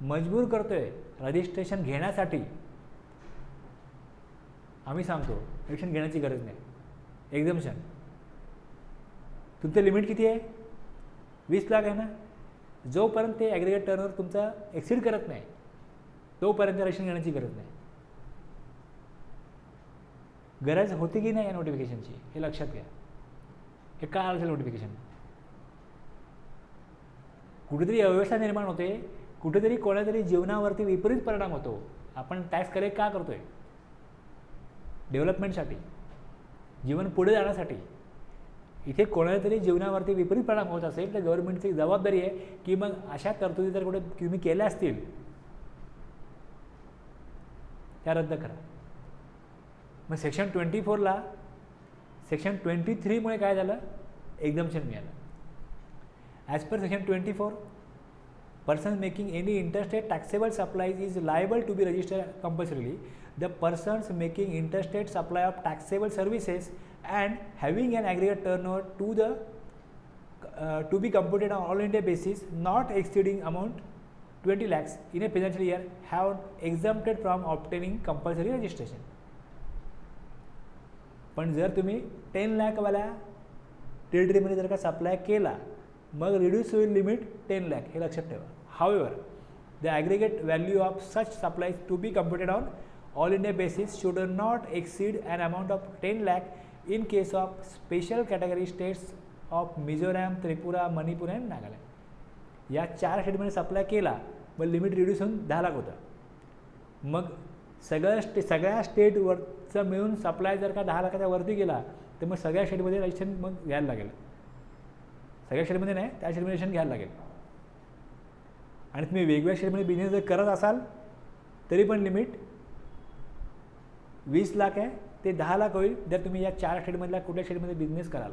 Speaker 1: मजबूर करतोय रजिस्ट्रेशन घेण्यासाठी, आम्ही सांगतो रजिस्ट्रेशन घेण्याची गरज नाही, एक्झम्पशन. तुमचं लिमिट किती आहे? 20 लाख आहे ना. जोपर्यंत ते ॲग्रिगेट टर्नओव्हर तुमचा एक्सिड करत नाही तोपर्यंत रजिस्ट्रेशन घेण्याची गरज नाही. गरज होती की नाही या नोटिफिकेशनची हे लक्षात घ्या. हे काय आलं नोटिफिकेशन? कुठेतरी अव्यवस्था निर्माण होते, कुठेतरी कोणातरी जीवनावरती विपरीत परिणाम होतो. आपण टॅक्स कलेक्ट का करतोय? डेव्हलपमेंटसाठी, जीवन पुढे जाण्यासाठी. इथे कोणाला तरी जीवनावरती विपरीत परिणाम होत असेल तर गव्हर्नमेंटची जबाबदारी आहे की मग अशा तरतुदी जर कुठे तुम्ही केल्या असतील त्या रद्द करा. मग सेक्शन 24ला सेक्शन 23मुळे काय झालं? एक्झम्पशन मिळालं. As per section 24, person making any interstate taxable supplies is liable to be registered compulsorily. The persons making interstate supply of taxable services and having an aggregate turnover to be computed on all India basis not exceeding amount 20 lakhs in a financial year have exempted from obtaining compulsory registration. पण जर तुम्ही 10 लाखवाल्या टेरिटरीमध्ये जर का supply केला मग reduce होईल limit 10 lakh, हे लक्षात ठेवा. However, the aggregate value of such supplies to be computed on all India basis should not exceed an amount of 10 lakh in case of special category states of Mizoram, Tripura, Manipur and Nagaland. या 4 स्टेटमध्ये supply केला, मग limit reduce होऊन 10 लाख होतं. मग सगळ्या स्टेटवरचं मिळून supply जर का 10 लाखाच्या वरती गेला तर मग सगळ्या स्टेटमध्ये रजिस्ट्रेशन मग घ्यायला लागेल. सगळ्या स्टेटमध्ये नाही, त्या स्टेटमध्ये रजिस्ट्रेशन घ्यायला लागेल. आणि तुम्ही वेगवेगळ्या स्टेटमध्ये बिझनेस जर करत असाल तरी पण लिमिट 20 लाख आहे ते 10 लाख होईल जर तुम्ही या 4 स्टेटमधल्या कुठल्या स्टेटमध्ये बिझनेस कराल.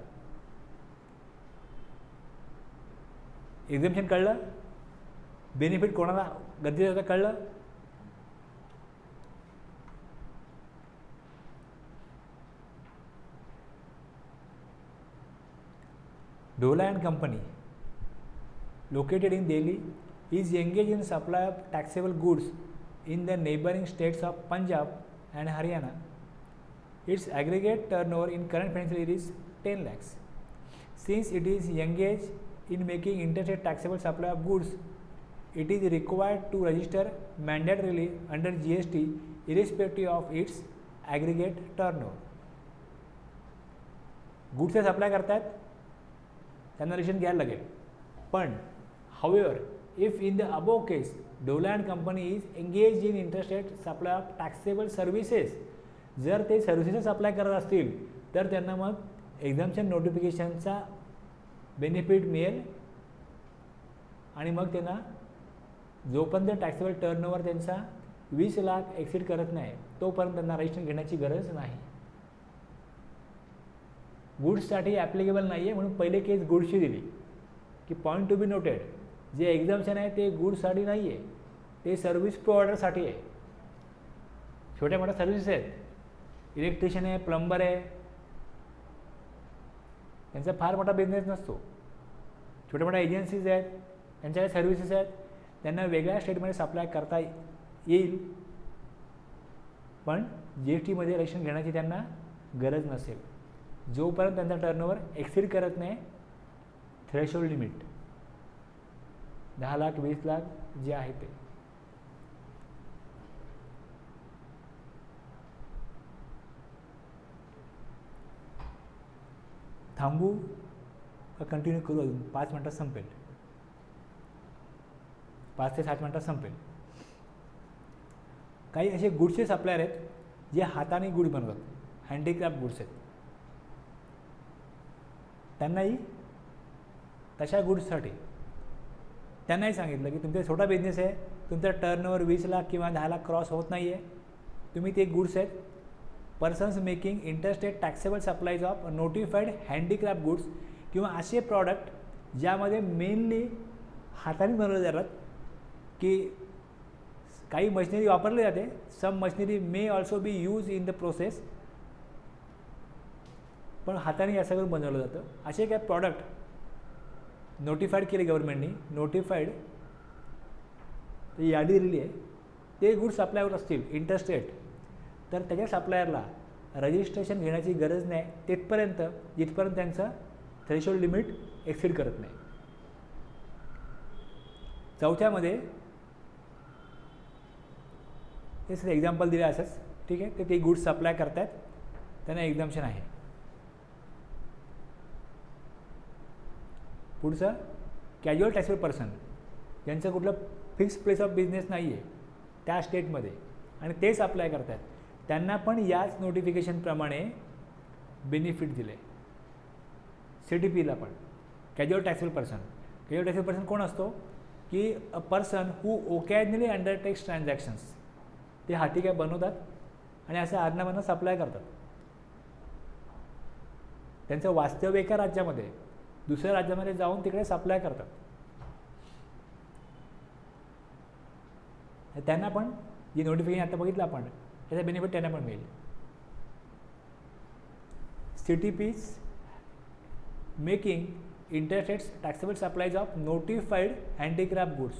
Speaker 1: एक्झम्पशन कळलं? बेनिफिट कोणाला गरजेचं होतं कळलं? Dhola and Company, located in Delhi, is engaged in supply of taxable goods in the neighboring states of Punjab and Haryana. Its aggregate turnover in current financial year is 10 lakhs. Since it is engaged in making interstate taxable supply of goods, it is required to register mandatorily under GST irrespective of its aggregate turnover. Goods say supply करतात त्यांना registration घ्यायला लागेल. पण however if in the above case Dhola and Company is engage in interstate supply of taxable services, जर ते services supply करत असतील तर त्यांना मग एक्झाम्पशन नोटिफिकेशनचा बेनिफिट मिळेल. आणि मग त्यांना जोपर्यंत टॅक्सेबल टर्नओव्हर त्यांचा 20 लाख एक्सीड करत नाही तोपर्यंत त्यांना रजिस्ट्रेशन घेण्याची गरज नाही. गुड्ससाठी ॲप्लिकेबल नाही आहे म्हणून पहिले केस गुड्सची दिली की पॉईंट टू बी नोटेड, जे एक्झाम्पशन आहे ते गुड्ससाठी नाही आहे, ते सर्व्हिस प्रोव्हायडरसाठी आहे. छोट्या मोठ्या सर्व्हिसेस आहेत, इलेक्ट्रिशियन आहे, प्लंबर आहे, त्यांचा फार मोठा बिझनेस नसतो. छोट्या मोठ्या एजन्सीज आहेत, त्यांच्याकडे सर्व्हिसेस आहेत, त्यांना वेगळ्या स्टेटमध्ये सप्लाय करता येईल पण GSTमध्ये रजिस्ट्रेशन घेण्याची त्यांना गरज नसेल जोपर्यंत त्यांचा टर्नओव्हर एक्सीड करत नाही थ्रेशोल्ड लिमिट 10 लाख 20 लाख जे आहे ते. थांबू का कंटिन्यू करू? अजून 5 मिनटात संपेल, 5 ते 7 मिनटात संपेल. काही असे गुड्सचे सप्लायर आहेत जे हाताने गुड बनवतात, हँडीक्राफ्ट गुड्स आहेत. त्यांनाही तशा गुड्ससाठी त्यांनाही सांगितलं की तुमचा छोटा बिझनेस आहे, तुमचा टर्नओव्हर 20 लाख किंवा 10 लाख क्रॉस होत नाही आहे, तुम्ही ते गुड्स आहेत persons making interstate taxable supplies of notified handicraft goods किंवा असे प्रॉडक्ट ज्यामध्ये मेनली हाताने बनवले जातात की काही मशिनरी वापरली जाते, some machinery may also be use in the process, पण हाताने या सगळं बनवलं जातं. असे काय प्रॉडक्ट नोटिफाईड केले गव्हर्नमेंटनी, नोटिफाईड यादी दिलेली आहे, ते गुड्स सप्लाय होत असतील इंटरस्टेट तर त्याच्या सप्लायरला रजिस्ट्रेशन घेण्याची गरज नाही तिथपर्यंत जिथपर्यंत त्यांचं थ्रेशोल्ड लिमिट एक्सीड करत नाही. चौथ्यामध्ये तेच एक्झाम्पल दिले असंच, ठीक आहे, ते गुड्स सप्लाय करतात त्यांना एक्झाम्पशन आहे. पुढचं कॅज्युअल टॅक्सेबल पर्सन ज्यांचं कुठलं फिक्स प्लेस ऑफ बिझनेस नाही आहे त्या स्टेटमध्ये आणि तेच अप्लाय करतात त्यांना पण याच नोटिफिकेशनप्रमाणे बेनिफिट दिले. CTPला पण कॅज्युअल टॅक्सेबल पर्सन कोण असतो की a person who occasionally undertakes transactions, ते हाती काय बनवतात आणि असं आदनामधनं सप्लाय करतात. त्यांचं वास्तव्य एका राज्यामध्ये दुसऱ्या राज्यामध्ये जाऊन तिकडे सप्लाय करतात. त्यांना पण जी नोटिफिकेशन आता बघितलं आपण त्याचा बेनिफिट त्यांना पण मिळेल. CTPs making interstate taxable supplies of notified handicraft goods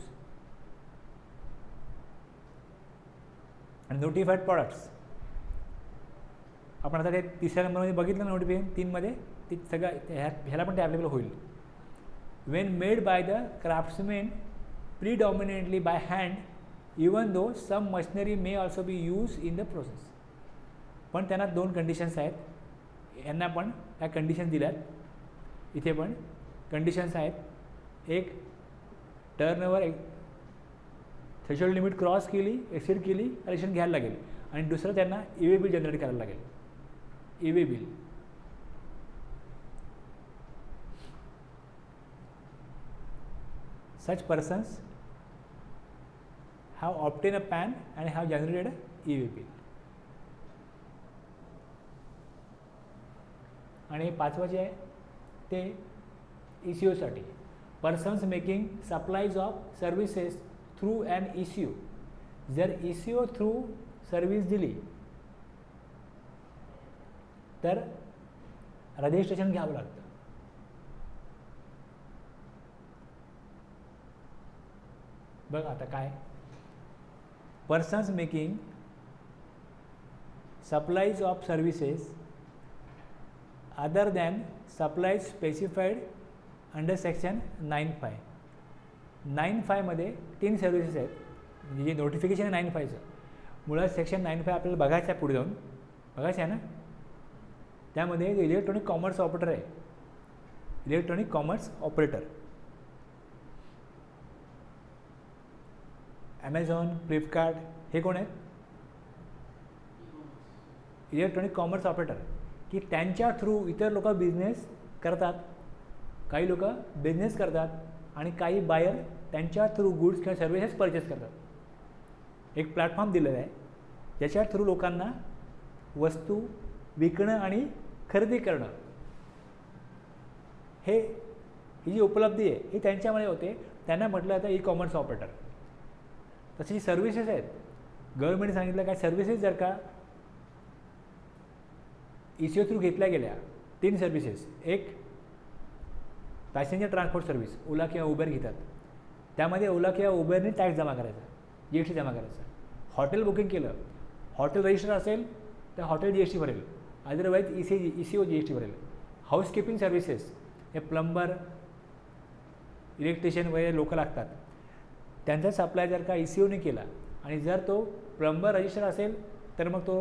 Speaker 1: आणि नोटिफाईड प्रॉडक्ट्स. आपण आता ते 3ऱ्या नंबरमध्ये बघितलं नोटिफिकेशन 3मध्ये ते सगळं ह्याला पण ते अवेलेबल होईल. When made by the craftsmen predominantly by hand even though some machinery may also be use in the process. पण त्यांना 2 कंडिशन्स आहेत, यांना पण त्या कंडिशन्स दिल्यात, इथे पण कंडिशन्स आहेत. एक टर्नओव्हर थ्रेशोल्ड लिमिट क्रॉस केली, एक्सिड केली, रजिस्ट्रेशन घ्यायला लागेल. आणि दुसरं त्यांना ई-वे बिल जनरेट करायला लागेल. E-way bill such persons have obtained a PAN and have generated a e-way bill. आणि पाचवं जे आहे ते ECO साठी, persons making supplies of services through an ECO. जर ECO थ्रू सर्व्हिस दिली तर रजिस्ट्रेशन घ्यावं लागतं. बघ आता काय, persons making supplies of services other than supplies specified under section 9(5). 9(5) मध्ये 3 सर्व्हिसेस आहेत. म्हणजे जे नोटिफिकेशन आहे 9(5)चं, मुळात सेक्शन 9(5) आपल्याला बघायचं आहे, पुढे जाऊन बघायचं आहे ना. त्यामध्ये इलेक्ट्रॉनिक कॉमर्स ऑपरेटर आहे. Electronic commerce operator Amazon, Flipkart हे कोण आहेत? इलेक्ट्रॉनिक कॉमर्स ऑपरेटर, की त्यांच्या थ्रू इतर लोक बिझनेस करतात. काही लोक बिझनेस करतात आणि काही बायर त्यांच्या थ्रू गुड्स किंवा सर्व्हिसेस परचेस करतात. एक प्लॅटफॉर्म दिलेला आहे ज्याच्या थ्रू लोकांना वस्तू विकणं आणि खरेदी करणं, ही जी उपलब्धी आहे ही त्यांच्यामुळे होते. त्यांना म्हटलं जातं ई कॉमर्स ऑपरेटर. तशी सर्व्हिसेस आहेत, गव्हर्नमेंटने सांगितलं काय सर्व्हिसेस जर का ECO थ्रू घेतल्या गेल्या, 3 सर्व्हिसेस. एक पॅसेंजर ट्रान्सपोर्ट सर्व्हिस, ओला किंवा उबेर घेतात. त्यामध्ये ओला किंवा उबेरने टॅक्स जमा करायचा, GST जमा करायचा. हॉटेल बुकिंग केलं, हॉटेल रजिस्टर असेल तर हॉटेल GST भरेल, अदरवाईज ECO GST भरेल. हाऊसकीपिंग सर्व्हिसेस, हे प्लंबर, इलेक्ट्रिशियन वगैरे लोक लागतात, त्यांचा सप्लाय जर का ECOने केला आणि जर तो प्लंबर रजिस्टर असेल तर मग तो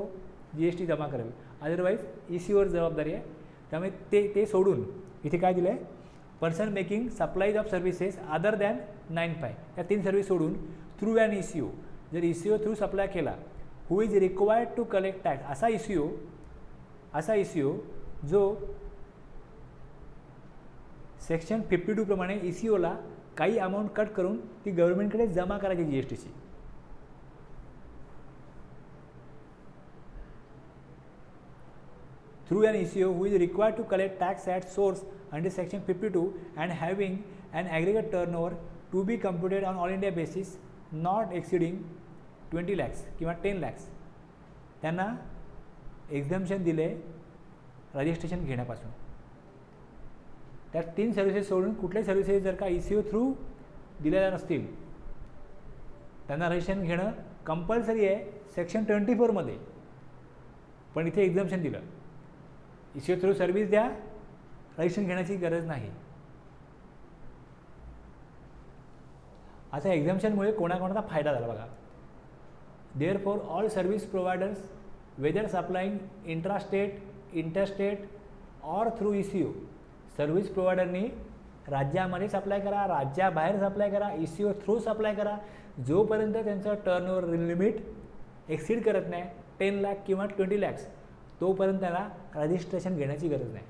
Speaker 1: GST जमा करेल, अदरवाईज ECOवर जबाबदारी आहे. त्यामुळे ते सोडून इथे काय दिलं आहे, person making supplies of services other than 9(5). या 3 सर्व्हिस सोडून थ्रू अन ECO, जर ECO थ्रू सप्लाय केला, who is required to collect tax, असा ECO जो सेक्शन 52 प्रमाणे ECOला काही अमाऊंट कट करून ती गव्हर्नमेंटकडे जमा करायची GSTची. Through an ECO who is required to collect tax at source under section 52 and having an aggregate turnover to be computed on all India basis not exceeding 20 lakhs किंवा 10 lakhs. त्यांना एक्झम्पशन दिले registration घेण्यापासून. त्या 3 सर्व्हिसेस सोडून कुठल्याही services जर का ECO through दिलेल्या नसतील त्यांना रजिस्ट्रेशन घेणं कंपल्सरी आहे सेक्शन 24 मध्ये. पण इथे एक्झम्पशन दिलं, ECO थ्रू सर्व्हिस द्या, रजिस्ट्रेशन घेण्याची गरज नाही. आता एक्झम्पशनमुळे कोणाकोणाचा फायदा झाला बघा. Therefore all service providers whether supplying intrastate, interstate or through ECO, service प्रोव्हायडरनी राज्यामध्ये सप्लाय करा, राज्याबाहेर सप्लाय करा, ECO थ्रू सप्लाय करा, जोपर्यंत त्यांचं टर्नओव्हर लिमिट एक्सीड करत नाही 10 लाख किंवा 20 lakhs, तोपर्यंत त्याला रजिस्ट्रेशन घेण्याची गरज नाही.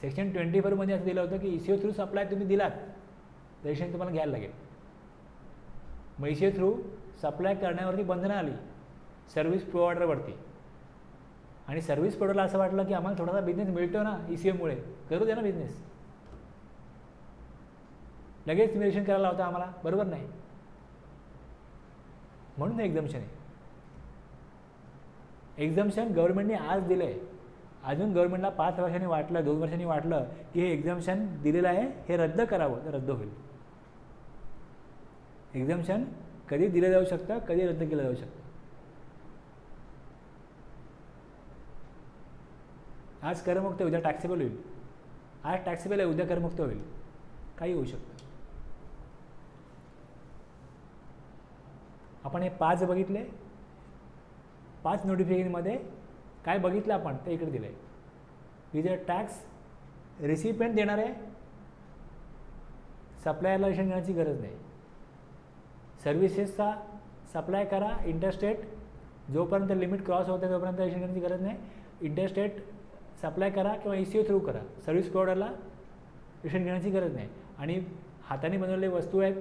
Speaker 1: सेक्शन 24 मध्ये असं दिलं होतं की ECO थ्रू सप्लाय तुम्ही दिलात, रजिस्ट्रेशन तुम्हाला घ्यायला लागेल. मग ECO थ्रू सप्लाय करण्यावरती बंधनं आली सर्व्हिस प्रोव्हायडरवरती, आणि सर्व्हिस प्रोव्हायडरला असं वाटलं की आम्हाला थोडासा बिझनेस मिळतो ना ECOमुळे, करू द्या ना बिझनेस, लगेच तुम्ही रजिस्ट्रेशन करायला होता आम्हाला, बरोबर नाही. म्हणून एक्झम्पशन आहे. एक्झम्पशन गव्हर्नमेंटने आज दिलं आहे, अजून गव्हर्नमेंटला 5 वर्षांनी वाटलं, 2 वर्षांनी वाटलं की हे एक्झम्पशन दिलेलं आहे हे रद्द करावं, तर रद्द होईल. एक्झम्पशन कधी दिलं जाऊ शकतं, कधी रद्द केलं जाऊ शकतं. आज करमुक्त, उद्या टॅक्सेबल होईल. आज टॅक्सेबल आहे, उद्या करमुक्त होईल, काही होऊ शकतं. आपण हे 5 बघितले. 5 नोटिफिकेशनमध्ये काय बघितलं आपण ते इकडे दिलं आहे. विथ टॅक्स रेसिपियंट देणार आहे, सप्लायरला रजिस्ट्रेशन घेण्याची गरज नाही. सर्व्हिसेसचा सप्लाय करा इंटरस्टेट, जोपर्यंत लिमिट क्रॉस होते तोपर्यंत रजिस्ट्रेशन घेण्याची गरज नाही. इंटरस्टेट सप्लाय करा किंवा ECO थ्रू करा, सर्व्हिस प्रोव्हायडरला रजिस्ट्रेशन घेण्याची गरज नाही. आणि हाताने बनवलेल्या वस्तू आहेत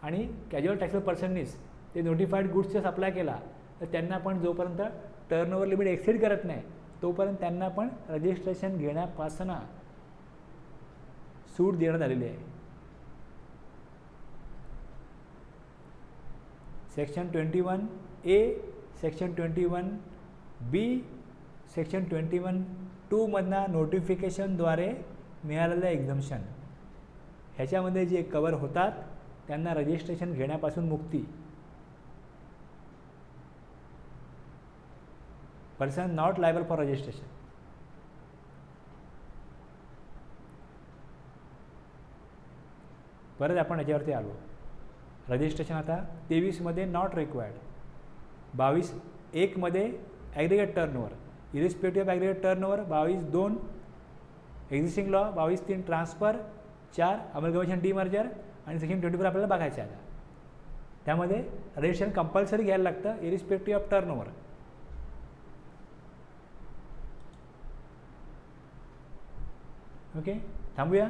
Speaker 1: आणि कॅज्युअल टॅक्सेबल पर्सननीच ते नोटिफाईड गुड्सचा सप्लाय केला तर त्यांना पण जोपर्यंत टर्नओव्हर लिमिट एक्सीड करत नाही तोपर्यंत त्यांना पण रजिस्ट्रेशन घेण्यापासून सूट देण्यात आलेली आहे. Section 21A, section 21B, section 21(2) मधनं नोटिफिकेशनद्वारे मिळालेलं एक्झम्पशन, ह्याच्यामध्ये जे कवर होतात त्यांना रजिस्ट्रेशन घेण्यापासून मुक्ती. Person not liable for registration. परत आपण याच्यावरती आलो. रजिस्ट्रेशन आता 23मध्ये not required, 22(1) aggregate turnover, irrespective of aggregate turnover, 22(2) existing law, 22(3) transfer, 4 amalgamation demerger आणि सेक्शन 24 आपल्याला बघायचं आहे. त्यामध्ये रजिस्ट्रेशन कंपल्सरी घ्यायला लागतं इरिस्पेक्टिव्ह ऑफ टर्नओव्हर. ओके, थांबूया.